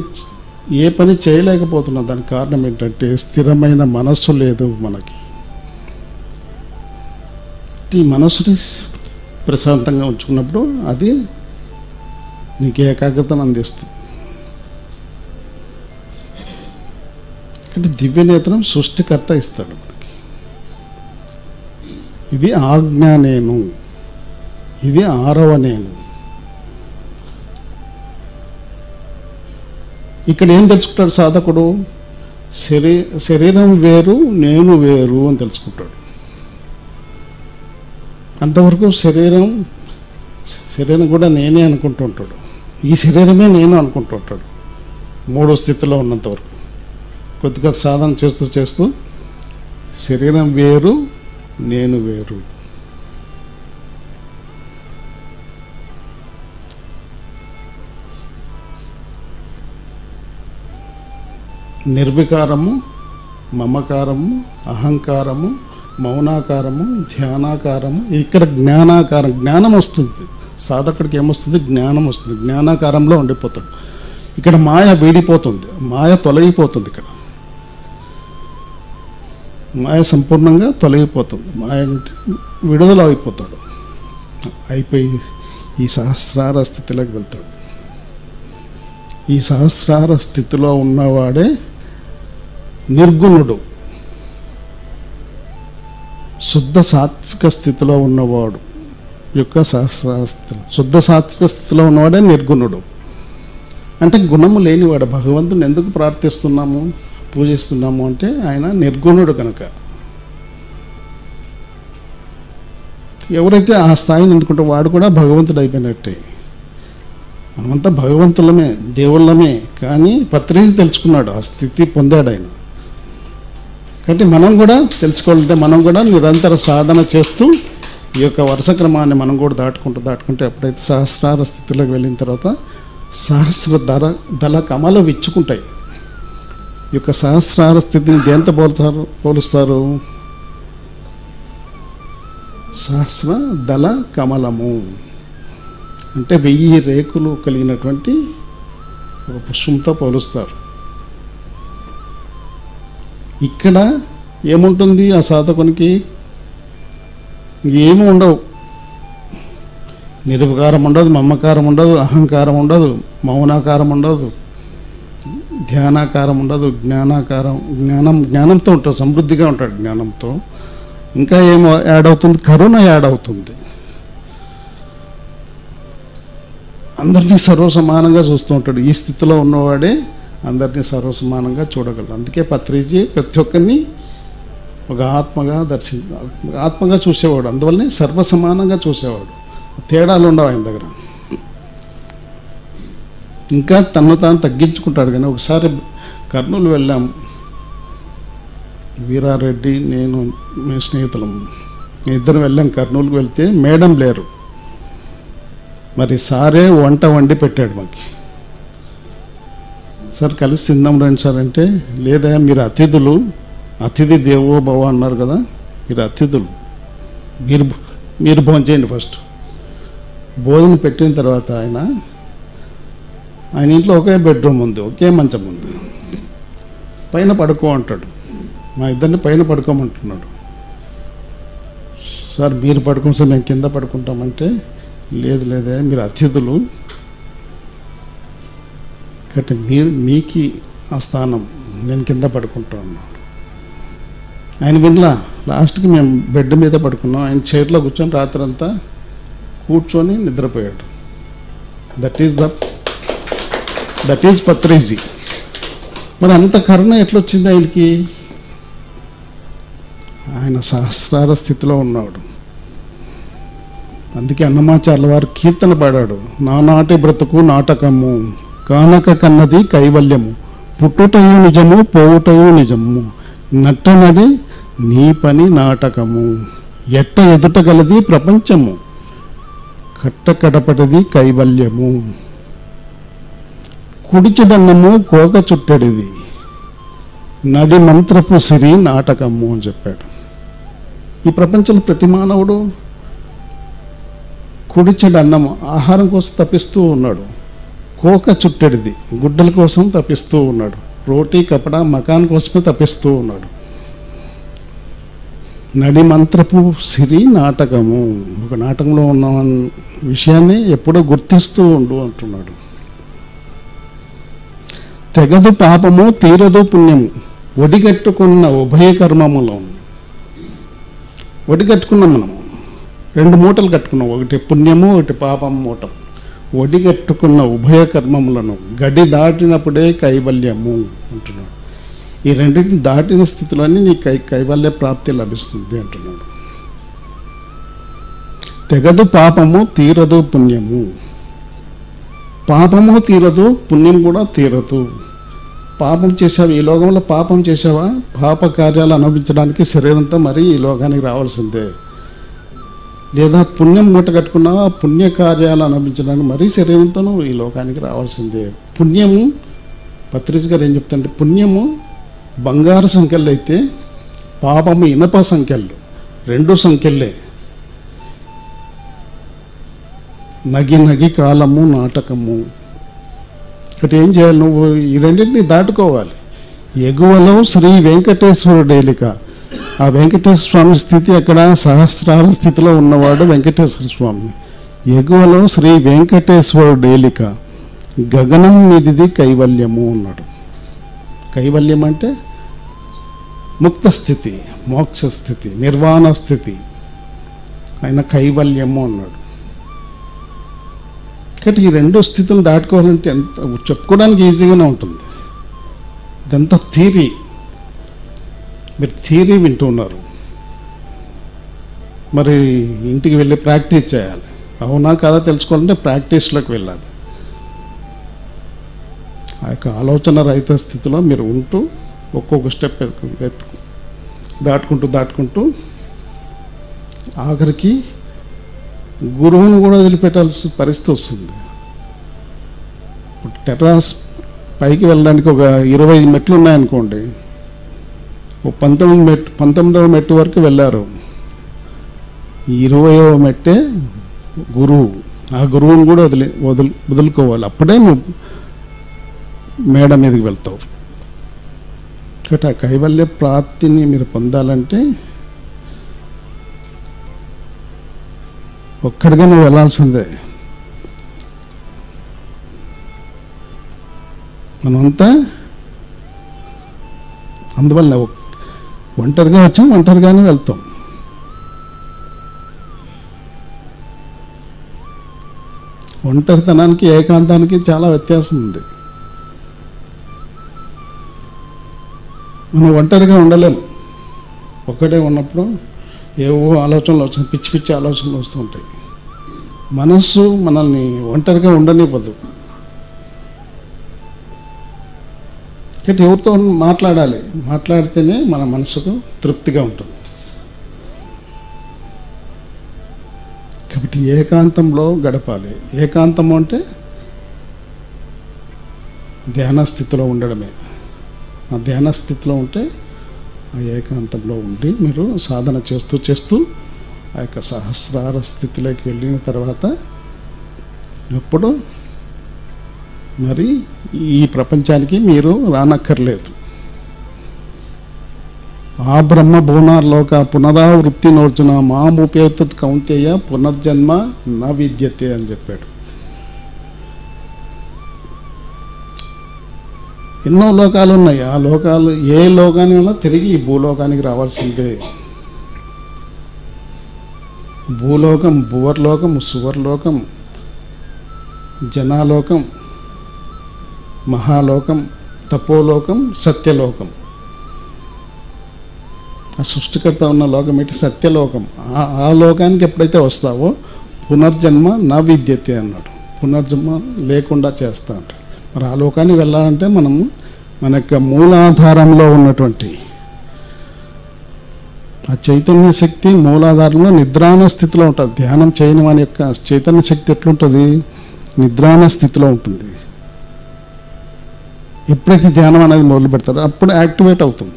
ఏ పని చేయలేకపోతున్నాం. దానికి కారణం ఏంటంటే స్థిరమైన మనస్సు లేదు మనకి. ఈ మనసుని ప్రశాంతంగా ఉంచుకున్నప్పుడు అది నీకు ఏకాగ్రతను అందిస్తుంది. అంటే దివ్యనేత్రం సృష్టికర్త ఇస్తాడు మనకి. ఇది ఆజ్ఞ నేను, ఇది 6వ నేను. ఇక్కడ ఏం తెలుసుకుంటాడు సాధకుడు? శరీరం వేరు, నేను వేరు అని తెలుసుకుంటాడు. అంతవరకు శరీరం కూడా నేనే అనుకుంటూ ఉంటాడు. ఈ శరీరమే నేను అనుకుంటూ ఉంటాడు. మూడో స్థితిలో ఉన్నంత వరకు కొద్దిగా సాధన చేస్తూ చేస్తూ శరీరం వేరు, నేను వేరు. నిర్వికారము, మమకారము, అహంకారము, మౌనాకారము, ధ్యానాకారము. ఇక్కడ జ్ఞానాకారం, జ్ఞానం వస్తుంది. సాధకుడికి ఏమొస్తుంది? జ్ఞానం వస్తుంది. జ్ఞానాకారంలో ఉండిపోతాడు. ఇక్కడ మాయ వీడిపోతుంది, మాయ తొలగిపోతుంది. ఇక్కడ మాయ సంపూర్ణంగా తొలగిపోతుంది. మాయ అంటే విడుదల అయిపోతాడు. అయిపోయి ఈ సహస్రార స్థితిలోకి వెళ్తాడు. ఈ సహస్రార స్థితిలో ఉన్నవాడే నిర్గుణుడు. శుద్ధ సాత్విక స్థితిలో ఉన్నవాడు యొక్క సహస్రార స్థితిలో, శుద్ధ సాత్విక స్థితిలో ఉన్నవాడే నిర్గుణుడు. అంటే గుణము లేనివాడు. భగవంతుని ఎందుకు ప్రార్థిస్తున్నాము, పూజిస్తున్నాము అంటే ఆయన నిర్గుణుడు కనుక. ఎవరైతే ఆ స్థాయిని ఎందుకుంటే వాడు కూడా భగవంతుడు అయిపోయినట్టే. మనమంతా భగవంతులమే, దేవుళ్ళమే. కానీ పత్రిజీ తెలుసుకున్నాడు, ఆ స్థితి పొందాడు ఆయన. కాబట్టి మనం కూడా తెలుసుకోవాలంటే మనం కూడా నిరంతర సాధన చేస్తూ ఈ యొక్క వరుస క్రమాన్ని మనం కూడా దాటుకుంటూ ఎప్పుడైతే సహస్రార స్థితిలోకి వెళ్ళిన తర్వాత సహస్ర దళ కమలు విచ్చుకుంటాయి. ఈ యొక్క సహస్రార స్థితిని దేంతో పోలుస్తారు? సహస్ర దళ కమలము అంటే 1000 రేకులు కలిగినటువంటి ఒక పుష్పంతో పోలుస్తారు. ఇక్కడ ఏముంటుంది? ఆ సాధకునికి ఏమి ఉండవు. నిర్వికారం ఉండదు, మమకారం ఉండదు, అహంకారం ఉండదు, మౌనాకారం ఉండదు, ధ్యానాకారం ఉండదు, జ్ఞానంతో ఉంటాడు, సమృద్ధిగా ఉంటాడు జ్ఞానంతో. ఇంకా ఏమో యాడ్ అవుతుంది? కరుణ యాడ్ అవుతుంది. అందరినీ సర్వసమానంగా చూస్తూ ఉంటాడు. ఈ స్థితిలో ఉన్నవాడే అందరినీ సర్వసమానంగా చూడగలరు. అందుకే పత్రిజీ ప్రతి ఒక్కరిని ఒక ఆత్మగా చూసేవాడు. అందువల్లనే సర్వసమానంగా చూసేవాడు. తేడాలు ఉండవు ఆయన దగ్గర. ఇంకా తను తాను తగ్గించుకుంటాడు. కానీ ఒకసారి కర్నూలు వెళ్ళాం, వీరారెడ్డి, నేను, మీ స్నేహితులం, ఇద్దరు వెళ్ళాం. కర్నూలుకు వెళ్తే మేడం లేరు. మరి సారే వంట వండి పెట్టాడు మాకు. సార్ కలిసి తిందాం రండి సార్ అంటే, లేదా మీరు అతిథులు, అతిథి దేవో భవ అన్నారు కదా, మీరు అతిథులు, మీరు భోజనం చేయండి. ఫస్ట్ భోజనం పెట్టిన తర్వాత ఆయన ఇంట్లో ఒకే బెడ్రూమ్ ఉంది, ఒకే మంచం ఉంది. పైన పడుకో అంటాడు. మా ఇద్దరిని పైన పడుకోమంటున్నాడు. సార్ మీరు పడుకోం సార్, మేము కింద పడుకుంటామంటే, లేదే మీరు అతిథులు కాబట్టి మీకు ఆ స్థానం, నేను కింద పడుకుంటా ఉన్నాను. ఆయన వినలా. లాస్ట్కి మేము బెడ్ మీద పడుకున్నాం. ఆయన చైర్లో కూర్చొని రాత్రంతా కూర్చొని నిద్రపోయాడు. That is Patriji. మరి అంత కరుణ ఎట్లొచ్చింది ఆయనకి? ఆయన సహస్రార స్థితిలో ఉన్నాడు. అందుకే అన్నమాచార్యుల వారు కీర్తన పాడాడు. నానాటి బ్రతుకు నాటకము, కానక కన్నది కైవల్యము, పుట్టుటయు నిజము పోవుటయు నిజము, నట్టనడి నీ పని నాటకము, ఎట్ట ఎదుటగలది ప్రపంచము, కట్టకడపటిది కైవల్యము, కుడిచెడన్నము కోక చుట్టడిది, నడి మంత్రపు సిరి నాటకము అని చెప్పాడు. ఈ ప్రపంచంలో ప్రతి మానవుడు కుడిచెడు అన్నము ఆహారం కోసం తప్పిస్తూ ఉన్నాడు. కోక చుట్టడిది గుడ్డల కోసం తప్పిస్తూ ఉన్నాడు. రోటీ కపడా మకాన్ కోసమే తప్పిస్తూ ఉన్నాడు. నడి మంత్రపు సిరి నాటకము, ఒక నాటకంలో ఉన్న విషయాన్ని ఎప్పుడూ గుర్తిస్తూ ఉండు అంటున్నాడు. తెగదు పాపము తీరదు పుణ్యము, ఒడిగట్టుకున్న ఉభయ కర్మములో. ఒడిగట్టుకున్నాం మనం, 2 మూటలు కట్టుకున్నాం, ఒకటి పుణ్యము ఒకటి పాపం మూట. ఒడిగట్టుకున్న ఉభయ కర్మములను గడి దాటినప్పుడే కైవల్యము అంటున్నాడు. ఈ రెండింటిని దాటిన స్థితిలోనే నీ కైవల్య ప్రాప్తి లభిస్తుంది అంటున్నాడు. తెగదు పాపము తీరదు పుణ్యము. పాపము తీరదు, పుణ్యం కూడా తీరదు. పాపం చేసావా, ఈ లోకంలో పాపం చేసావా, పాప కార్యాలు అనుభవించడానికి శరీరంతో మరీ ఈ లోకానికి రావాల్సిందే. లేదా పుణ్యం మూట కట్టుకున్నావా, పుణ్య కార్యాలు అనుభవించడానికి మరీ శరీరంతోనూ ఈ లోకానికి రావాల్సిందే. పుణ్యము, పత్రిజ్ గారు ఏం చెప్తారంటే, పుణ్యము బంగారు సంఖ్యలు అయితే పాపము ఇనప సంఖ్యలు, 2 సంఖ్యలే. నగి నగి కాలము నాటకము. ఇక్కడ ఏం చేయాలి, నువ్వు ఈ రెండింటిని దాటుకోవాలి. ఎగువలో శ్రీ వెంకటేశ్వరుడు ఏలిక. ఆ వెంకటేశ్వర స్వామి స్థితి అక్కడ సహస్రార స్థితిలో ఉన్నవాడు వెంకటేశ్వర స్వామి. ఎగువలో శ్రీ వెంకటేశ్వరుడు ఏలిక, గగనం మీదిది కైవల్యము అన్నాడు. కైవల్యం అంటే ముక్త స్థితి, మోక్ష స్థితి, నిర్వాణ స్థితి. ఆయన కైవల్యము అన్నాడు. కాబట్టి ఈ 2 స్థితులు దాటుకోవాలంటే ఎంత చెప్పుకోవడానికి ఈజీగానే ఉంటుంది. ఇదంతా థియరీ, మీరు థియరీ వింటూ ఉన్నారు. మరి ఇంటికి వెళ్ళి ప్రాక్టీస్ చేయాలి. అవునా కాదా తెలుసుకోవాలంటే ప్రాక్టీస్లోకి వెళ్ళాలి. ఆ యొక్క ఆలోచన రహిత స్థితిలో మీరు ఉంటూ ఒక్కొక్క స్టెప్ దాటుకుంటూ ఆఖరికి గురువును కూడా వదిలిపెట్టాల్సిన పరిస్థితి వస్తుంది. ఇప్పుడు టెర్రాస్ పైకి వెళ్ళడానికి ఒక 20 మెట్లు ఉన్నాయనుకోండి, ఓ 19వ మెట్టు వరకు వెళ్ళారు. 20వ మెట్టే గురువు. ఆ గురువును కూడా వదులుకోవాలి. అప్పుడే నువ్వు మేడ మీదకి వెళ్తావు. కాబట్టి ఆ కైవల్య ప్రాప్తిని మీరు పొందాలంటే ఒక్కడిగా నువ్వు వెళ్ళాల్సిందే. మనమంతా అందువల్ల ఒంటరిగా వచ్చాం, ఒంటరిగానే వెళ్తాం. ఒంటరితనానికి ఏకాంతానికి చాలా వ్యత్యాసం ఉంది. మనం ఒంటరిగా ఉండలేము. ఒక్కడే ఉన్నప్పుడు ఏవో ఆలోచనలు వస్తాయి, పిచ్చి పిచ్చి ఆలోచనలు వస్తూ ఉంటాయి. మనస్సు మనల్ని ఒంటరిగా ఉండనివ్వదు. కాబట్టి ఎవరితో మాట్లాడాలి, మాట్లాడితేనే మన మనసుకు తృప్తిగా ఉంటుంది. కాబట్టి ఏకాంతంలో గడపాలి. ఏకాంతం అంటే ధ్యాన స్థితిలో ఉండడమే. ఆ ధ్యాన స్థితిలో ఉంటే ఆ ఏకాంతంలో ఉండి మీరు సాధన చేస్తూ ఆ యొక్క సహస్రార స్థితిలోకి వెళ్ళిన తర్వాత అప్పుడు మరి ఈ ప్రపంచానికి మీరు రానక్కర్లేదు. ఆ బ్రహ్మ భువనార్లోక పునరావృత్తి నోర్చున మాముపేత కౌంతేయ పునర్జన్మ నా విద్యతే అని చెప్పాడు. ఎన్నో లోకాలు ఉన్నాయి. ఆ లోకాలు ఏ లోకానికైనా తిరిగి ఈ భూలోకానికి రావాల్సిందే. భూలోకం, భువర్లోకం, సువర్లోకం, జనాలోకం, మహాలోకం, తపోలోకం, సత్యలోకం. ఆ సృష్టికర్త ఉన్న లోకం ఏంటి? సత్యలోకం. ఆ లోకానికి ఎప్పుడైతే వస్తావో పునర్జన్మ నా విద్యతే అన్నాడు. పునర్జన్మ లేకుండా చేస్తా అంట. మరి ఆ లోకానికి వెళ్ళాలంటే మనము మన యొక్క మూలాధారంలో ఉన్నటువంటి ఆ చైతన్య శక్తి మూలాధారంలో నిద్రాణ స్థితిలో ఉంటుంది. ధ్యానం చేయని మన యొక్క చైతన్య శక్తి ఎట్లుంటుంది? నిద్రాణ స్థితిలో ఉంటుంది. ఎప్పుడైతే ధ్యానం అనేది మొదలు పెడతారో అప్పుడు యాక్టివేట్ అవుతుంది.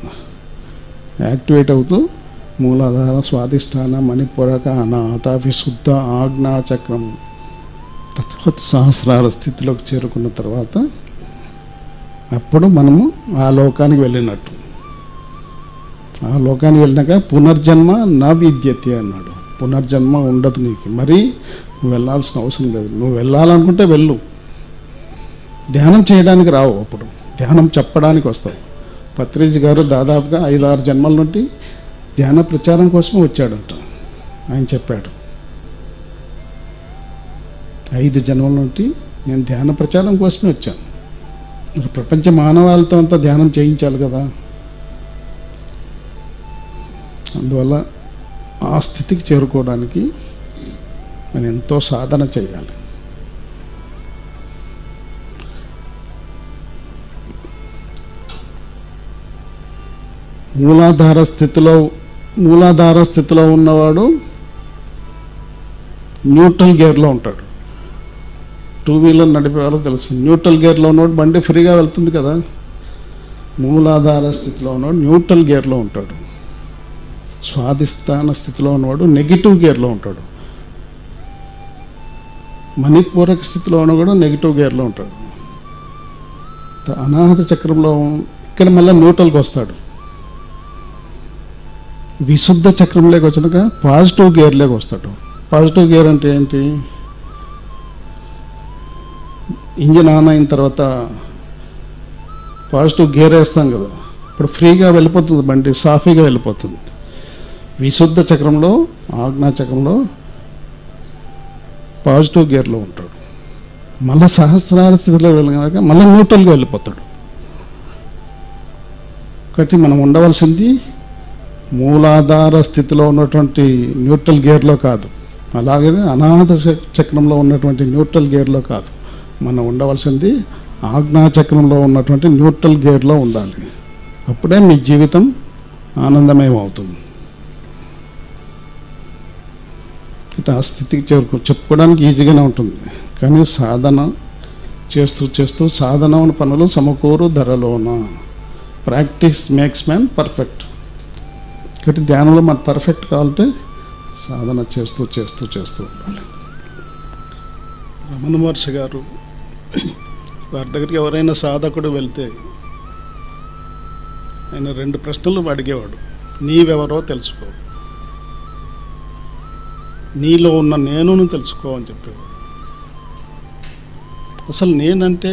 యాక్టివేట్ అవుతూ మూలాధార, స్వాధిష్టాన, మణిపూరక, అనాహత, విశుద్ధ, ఆజ్ఞా చక్రం, తర్వాత సహస్రార స్థితిలోకి చేరుకున్న తర్వాత అప్పుడు మనము ఆ లోకానికి వెళ్ళినట్టు. ఆ లోకానికి వెళ్ళినాక పునర్జన్మ నా విద్యతే అన్నాడు. పునర్జన్మ ఉండదు నీకు. మరి నువ్వు వెళ్ళాల్సిన అవసరం లేదు. నువ్వు వెళ్ళాలనుకుంటే వెళ్ళు. ధ్యానం చేయడానికి రావు, అప్పుడు ధ్యానం చెప్పడానికి వస్తావు. పత్రిజ్ గారు దాదాపుగా 5-6 జన్మల నుండి ధ్యాన ప్రచారం కోసం వచ్చాడంట. ఆయన చెప్పాడు, 5 జన్మల నుండి నేను ధ్యాన ప్రచారం కోసమే వచ్చాను. మరి ప్రపంచ మానవాళితో అంతా ధ్యానం చేయించాలి కదా. అందువల్ల ఆ స్థితికి చేరుకోవడానికి మనం ఎంతో సాధన చేయాలి. మూలాధార స్థితిలో ఉన్నవాడు న్యూట్రల్ గేర్లో ఉంటాడు. 2 వీలర్ నడిపే వాళ్ళకి తెలుసు, న్యూట్రల్ గేర్లో ఉన్నవాడు బండి ఫ్రీగా వెళ్తుంది కదా. మూలాధార స్థితిలో ఉన్నవాడు న్యూట్రల్ గేర్లో ఉంటాడు. స్వాధిష్టాన స్థితిలో ఉన్నవాడు నెగిటివ్ గేర్లో ఉంటాడు. మణిపూరక స్థితిలో ఉన్నవాడు నెగిటివ్ గేర్లో ఉంటాడు. అనాహత చక్రంలో ఇక్కడ మళ్ళీ న్యూట్రల్కి వస్తాడు. విశుద్ధ చక్రంలోకి వచ్చినాక పాజిటివ్ గేర్లోకి వస్తాడు. పాజిటివ్ గేర్ అంటే ఏంటి? ఇంజిన్ ఆన్ అయిన తర్వాత పాజిటివ్ గేర్ వేస్తాం కదా, ఇప్పుడు ఫ్రీగా వెళ్ళిపోతుంది బండి, సాఫీగా వెళ్ళిపోతుంది. విశుద్ధ చక్రంలో, ఆజ్ఞా చక్రంలో పాజిటివ్ గేర్లో ఉంటాడు. మళ్ళీ సహస్రార స్థితిలో వెళ్ళగాక మళ్ళీ న్యూట్రల్గా వెళ్ళిపోతాడు. కాబట్టి మనం ఉండవలసింది మూలాధార స్థితిలో ఉన్నటువంటి న్యూట్రల్ గేర్లో కాదు, అలాగే అనాహత చక్రంలో ఉన్నటువంటి న్యూట్రల్ గేర్లో కాదు. మనం ఉండవలసింది ఆజ్ఞా చక్రంలో ఉన్నటువంటి న్యూట్రల్ గేర్లో ఉండాలి. అప్పుడే మీ జీవితం ఆనందమయం అవుతుంది. ఆ స్థితికి చెప్పుకోవడానికి ఈజీగానే ఉంటుంది, కానీ సాధన చేస్తూ చేస్తూ సాధన పనులు సమకూరు ధరలోన. Practice makes man perfect. కాబట్టి ధ్యానంలో మనకు పర్ఫెక్ట్ కావాలంటే సాధన చేస్తూ చేస్తూ చేస్తూ ఉండాలి. రమణ మహర్షి గారు వారి దగ్గరికి ఎవరైనా సాధకుడు వెళ్తే ఆయన 2 ప్రశ్నలు అడిగేవాడు. నీవెవరో తెలుసుకో, నీలో ఉన్న నేనును తెలుసుకో అని చెప్పేవాడు. అసలు నేనంటే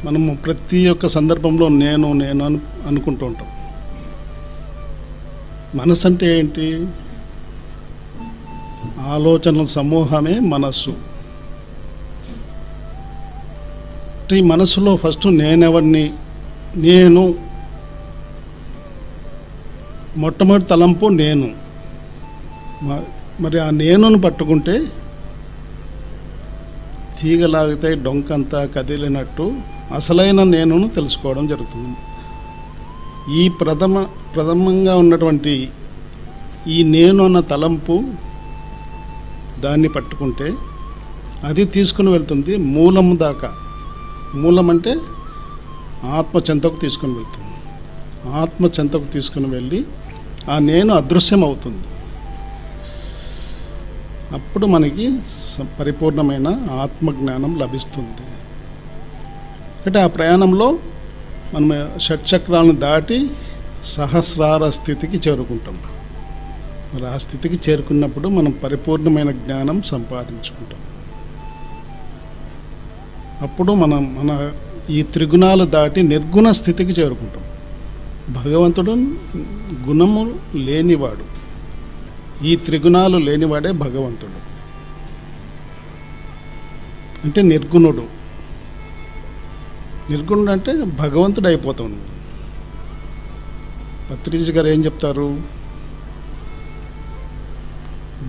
మనము ప్రతి ఒక్క సందర్భంలో నేను నేను అనుకుంటూ ఉంటాం. మనసు అంటే ఏంటి? ఆలోచనల సమూహమే మనస్సు. ఈ మనసులో ఫస్ట్ నేనెవరిని, నేను మొట్టమొదటి తలంపు నేను. మరి ఆ నేనును పట్టుకుంటే తీగలాగితే డొంకంతా కదిలినట్టు అసలైన నేనును తెలుసుకోవడం జరుగుతుంది. ఈ ప్రథమంగా ఉన్నటువంటి ఈ నేను అన్న తలంపు దాన్ని పట్టుకుంటే అది తీసుకుని వెళ్తుంది మూలము దాకా. మూలం అంటే ఆత్మ చెంతకు తీసుకుని వెళ్తుంది. ఆత్మ చెంతకు తీసుకుని వెళ్ళి ఆ నేను అదృశ్యం అవుతుంది. అప్పుడు మనకి పరిపూర్ణమైన ఆత్మజ్ఞానం లభిస్తుంది. అంటే ఆ ప్రయాణంలో మనం షట్చక్రాలను దాటి సహస్రార స్థితికి చేరుకుంటాం. మరి ఆ స్థితికి చేరుకున్నప్పుడు మనం పరిపూర్ణమైన జ్ఞానం సంపాదించుకుంటాం. అప్పుడు మన ఈ త్రిగుణాలు దాటి నిర్గుణ స్థితికి చేరుకుంటాం. భగవంతుడు గుణము లేనివాడు, ఈ త్రిగుణాలు లేనివాడే భగవంతుడు. అంటే నిర్గుణుడు. నిర్గుణుడు అంటే భగవంతుడు అయిపోతాడు. పత్రిజీ గారు ఏం చెప్తారు?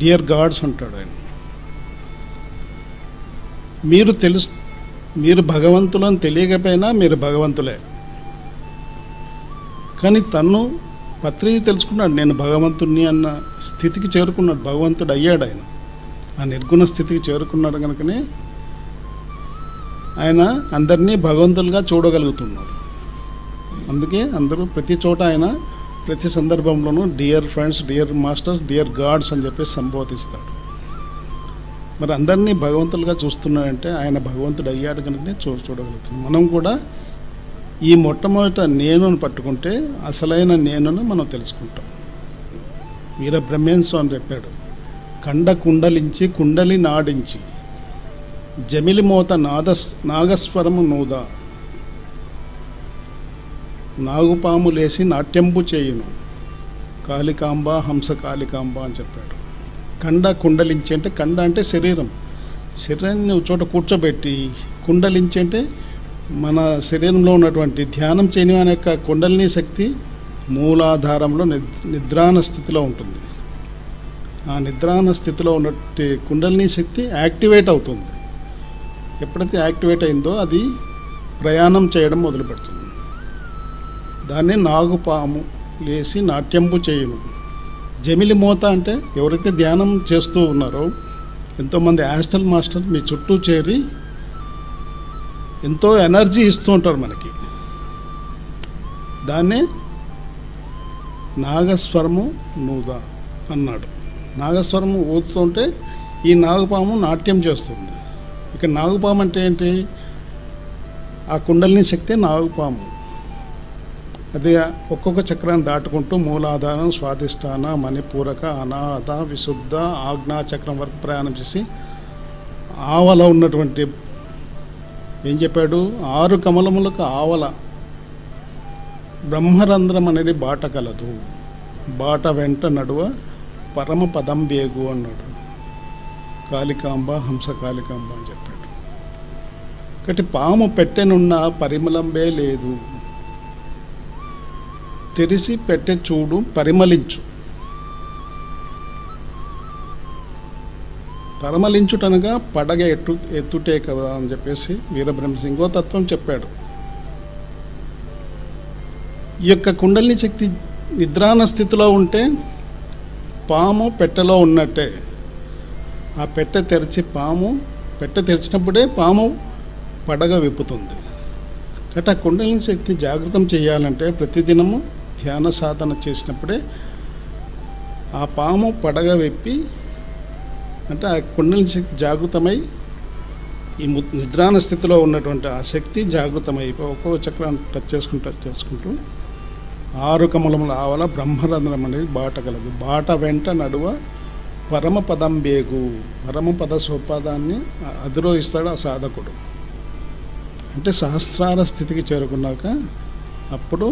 డియర్ గాడ్స్ అంటాడు ఆయన. మీరు భగవంతులని తెలియకపోయినా మీరు భగవంతులే. కానీ తను పత్రిజీ తెలుసుకున్నాడు, నేను భగవంతుడిని అన్న స్థితికి చేరుకున్నాడు. భగవంతుడు అయ్యాడు ఆయన. ఆ నిర్గుణ స్థితికి చేరుకున్నాడు కనుకనే ఆయన అందరినీ భగవంతులుగా చూడగలుగుతున్నారు. అందుకే అందరూ ప్రతి చోట ఆయన ప్రతి సందర్భంలోనూ dear friends, dear masters, dear God's అని చెప్పి సంబోధిస్తాడు. మరి అందరినీ భగవంతులుగా చూస్తున్నాడంటే ఆయన భగవంతుడు అయ్యాడు కనుకనే చూడగలుగుతున్నాం. మనం కూడా ఈ మొట్టమొదట నేనును పట్టుకుంటే అసలైన నేనును మనం తెలుసుకుంటాం. వీర బ్రహ్మేశ్వరం చెప్పాడు, కండ కుండలించి కుండలి నాడించి జమిలి మోత నాగస్వరము నూదా, నాగుపాము లేసి నాట్యంబు చేయును కాళికాంబ హంస కాళికాంబ అని చెప్పాడు. కండ కుండలించి అంటే కండ అంటే శరీరాన్ని ఒక చోట కూర్చోబెట్టి, కుండలించి అంటే మన శరీరంలో ఉన్నటువంటి ధ్యానం చేయని అనే యొక్క కుండలిని శక్తి మూలాధారంలో నిద్రాన స్థితిలో ఉంటుంది. ఆ నిద్రాన స్థితిలో ఉన్నటువంటి కుండలిని శక్తి యాక్టివేట్ అవుతుంది. ఎప్పుడైతే యాక్టివేట్ అయిందో అది ప్రయాణం చేయడం మొదలు పెడుతుంది. దాన్ని నాగుపాము లేసి నాట్యంపు చేయును. జమిలి మోత అంటే ఎవరైతే ధ్యానం చేస్తూ ఉన్నారో ఎంతోమంది యాస్ట్రల్ మాస్టర్ మీ చుట్టూ చేరి ఎంతో ఎనర్జీ ఇస్తూ ఉంటారు మనకి. దాన్నే నాగస్వరము నూద అన్నాడు. నాగస్వరము ఊదుతుంటే ఈ నాగపాము నాట్యం చేస్తుంది. ఇక నాగపాము అంటే ఏంటి? ఆ కుండలిని శక్తి నాగపాము. అది ఒక్కొక్క చక్రాన్ని దాటుకుంటూ మూలాధారం, స్వాధిష్టాన, మణిపూరక, అనాహత, విశుద్ధ, ఆజ్ఞా చక్రం వరకు ప్రయాణం చేసి ఆవల ఉన్నటువంటి ఏం చెప్పాడు? 6 కమలములకు ఆవల బ్రహ్మరంధ్రం అనేది బాట కలదు. బాట వెంట నడువ పరమ పదం బేగు అన్నాడు. కాళికాంబ, హంస కాళికాంబ అని చెప్పాడు. ఒకటి పాము పెట్టెనున్న పరిమళంబే లేదు. తెరిసి పెట్టె చూడు పరిమళించు. పరిమళించుటనగా పడగ ఎత్తుటే కదా అని చెప్పేసి వీరబ్రహ్మసింగ్ ఇంకో తత్వం చెప్పాడు. ఈ యొక్క కుండలిని శక్తి నిద్రాన స్థితిలో ఉంటే పాము పెట్టెలో ఉన్నట్టే. ఆ పెట్టె తెరిచినప్పుడే పాము పడగ విప్పుతుంది. కాబట్టి ఆ కుండలిని శక్తి జాగృతం చేయాలంటే ప్రతిదినము ధ్యాన సాధన చేసినప్పుడే ఆ పాము పడగ విప్పి, అంటే ఆ కుండలిని శక్తి జాగృతమై ఈ నిద్రాన స్థితిలో ఉన్నటువంటి ఆ శక్తి జాగృతమై ఒక్కొక్క చక్రాన్ని టచ్ చేసుకుంటూ 6 కమలముల ఆవల బ్రహ్మరంధ్రం అనేది బాట కలదు. బాట వెంట నడువ పరమపదం బేగు. పరమపద స్వపదాన్ని అధిరోహిస్తాడు ఆ సాధకుడు. అంటే సహస్రార స్థితికి చేరుకున్నాక అప్పుడు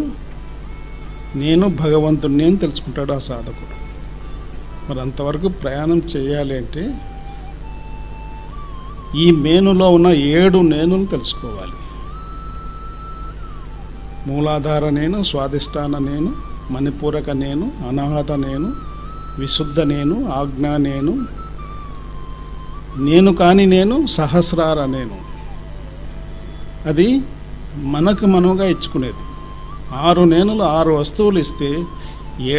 నేను భగవంతుడిని అని తెలుసుకుంటాడు ఆ సాధకుడు. మరి అంతవరకు ప్రయాణం చేయాలి అంటే ఈ మేనులో ఉన్న 7 నేనులు తెలుసుకోవాలి. మూలాధార నేను, స్వాధిష్టాన నేను, మణిపూరక నేను, అనాహత నేను, విశుద్ధ నేను, ఆజ్ఞా నేను, నేను కాని నేను, సహస్రార నేను. అది మనకు మనముగా ఇచ్చుకునేది. 6 నేనులు 6 వస్తువులు ఇస్తే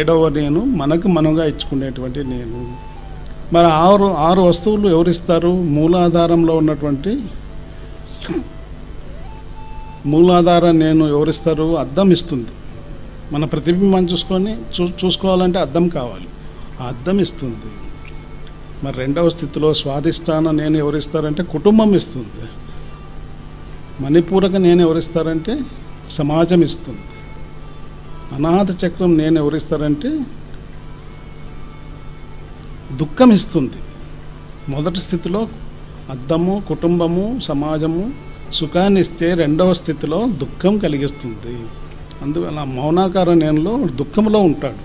7వ నేను మనకు మనముగా ఇచ్చుకునేటువంటి నేను. మరి 6 వస్తువులు ఎవరిస్తారు? మూలాధారంలో ఉన్నటువంటి మూలాధార నేను ఎవరిస్తారు? అద్దం ఇస్తుంది. మన ప్రతిబింబాన్ని చూసుకోవాలంటే అద్దం కావాలి. ఆ అద్దం ఇస్తుంది. మరి 2వ స్థితిలో స్వాధిష్టాన నేను ఎవరిస్తారంటే కుటుంబం ఇస్తుంది. మణిపూరక నేను ఎవరిస్తారంటే సమాజం ఇస్తుంది. అనాథ చక్రం నేను ఎవరిస్తారంటే దుఃఖం ఇస్తుంది. మొదటి స్థితిలో అద్దము, కుటుంబము, సమాజము సుఖాన్ని ఇస్తే 2వ స్థితిలో దుఃఖం కలిగిస్తుంది. అందువల్ల మౌనాకార నేనులో దుఃఖంలో ఉంటాడు.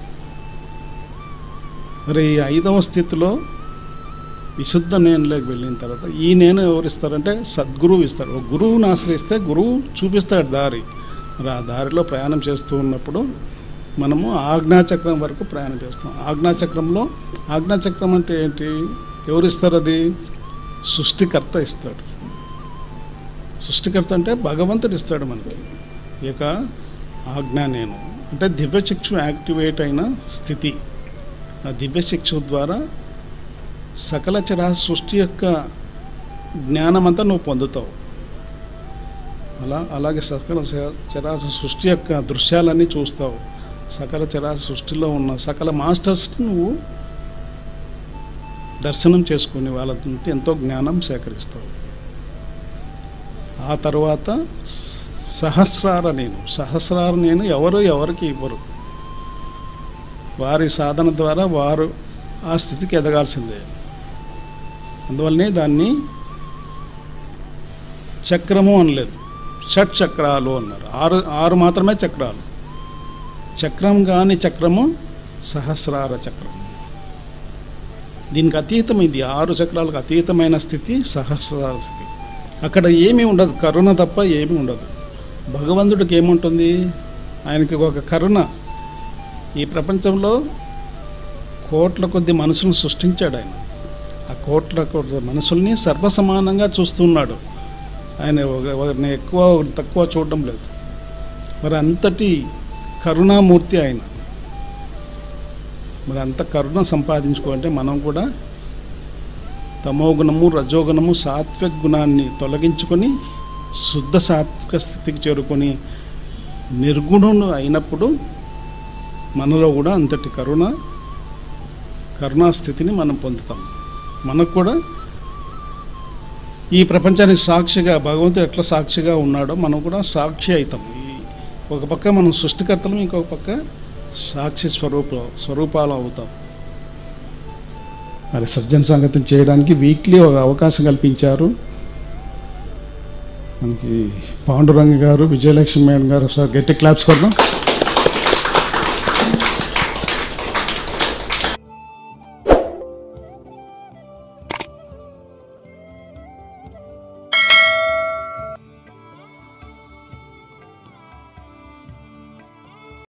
మరి 5వ స్థితిలో విశుద్ధ నేనులోకి వెళ్ళిన తర్వాత ఈ నేను ఎవరిస్తారంటే సద్గురువు ఇస్తాడు. ఒక గురువుని ఆశ్రయిస్తే గురువు చూపిస్తాడు దారి. మరి ఆ దారిలో ప్రయాణం చేస్తూ ఉన్నప్పుడు మనము ఆజ్ఞాచక్రం వరకు ప్రయాణం చేస్తాం. ఆజ్ఞాచక్రం అంటే ఏంటి? ఎవరిస్తారు? అది సృష్టికర్త ఇస్తాడు. సృష్టికర్త అంటే భగవంతుడు ఇస్తాడు మనకి. ఇక ఆజ్ఞా నేను అంటే దివ్యచక్షు యాక్టివేట్ అయిన స్థితి. ఆ దివ్యచక్షు ద్వారా సకల చరాచర సృష్టి యొక్క జ్ఞానమంతా నువ్వు పొందుతావు. అలాగే సకల చరాచర సృష్టి యొక్క దృశ్యాలన్నీ చూస్తావు. సకల చరాచర సృష్టిలో ఉన్న సకల మాస్టర్స్ని నువ్వు దర్శనం చేసుకుని వాళ్ళ నుండి ఎంతో జ్ఞానం సేకరిస్తావు. ఆ తర్వాత సహస్రార నేను ఎవరికి ఇవ్వరు. వారి సాధన ద్వారా వారు ఆ స్థితికి ఎదగాల్సిందే. అందువల్లనే దాన్ని చక్రము అనలేదు, షట్ చక్రాలు అన్నారు. 6 మాత్రమే చక్రాలు. చక్రం కాని చక్రము సహస్రార చక్రం. దీనికి అతీతమైంది. 6 చక్రాలకు అతీతమైన స్థితి సహస్రార స్థితి. అక్కడ ఏమీ ఉండదు, కరుణ తప్ప ఏమీ ఉండదు. భగవంతుడికి ఏముంటుంది? ఆయనకి ఒక కరుణ. ఈ ప్రపంచంలో కోట్ల కొద్ది మనుషులను సృష్టించాడు ఆయన. ఆ కోట్ల కొద్ది మనుషుల్ని సర్వసమానంగా చూస్తున్నాడు ఆయన. ఒకరిని ఎక్కువ తక్కువ చూడడం లేదు. మరి అంతటి కరుణామూర్తి ఆయన. మరి అంత కరుణ సంపాదించుకోవాలంటే మనం కూడా తమోగుణము, రజోగుణము, సాత్విక గుణాన్ని తొలగించుకొని శుద్ధ సాత్విక స్థితికి చేరుకొని నిర్గుణుడు అయినప్పుడు మనలో కూడా అంతటి కరుణాస్థితిని మనం పొందుతాం. మనకు కూడా ఈ ప్రపంచానికి సాక్షిగా భగవంతుడు ఎట్లా సాక్షిగా ఉన్నాడో మనం కూడా సాక్షి అవుతాం. ఒక పక్క మనం సృష్టికర్తలం, ఇంకొక పక్క సాక్షి స్వరూపాలు అవుతాం. మరి సజ్జన సంగతం చేయడానికి వీక్లీ ఒక అవకాశం కల్పించారు మనకి పాండురంగ గారు, విజయలక్ష్మి మేడం గారు. సార్ గట్టి క్లాప్స్ కొడదాం.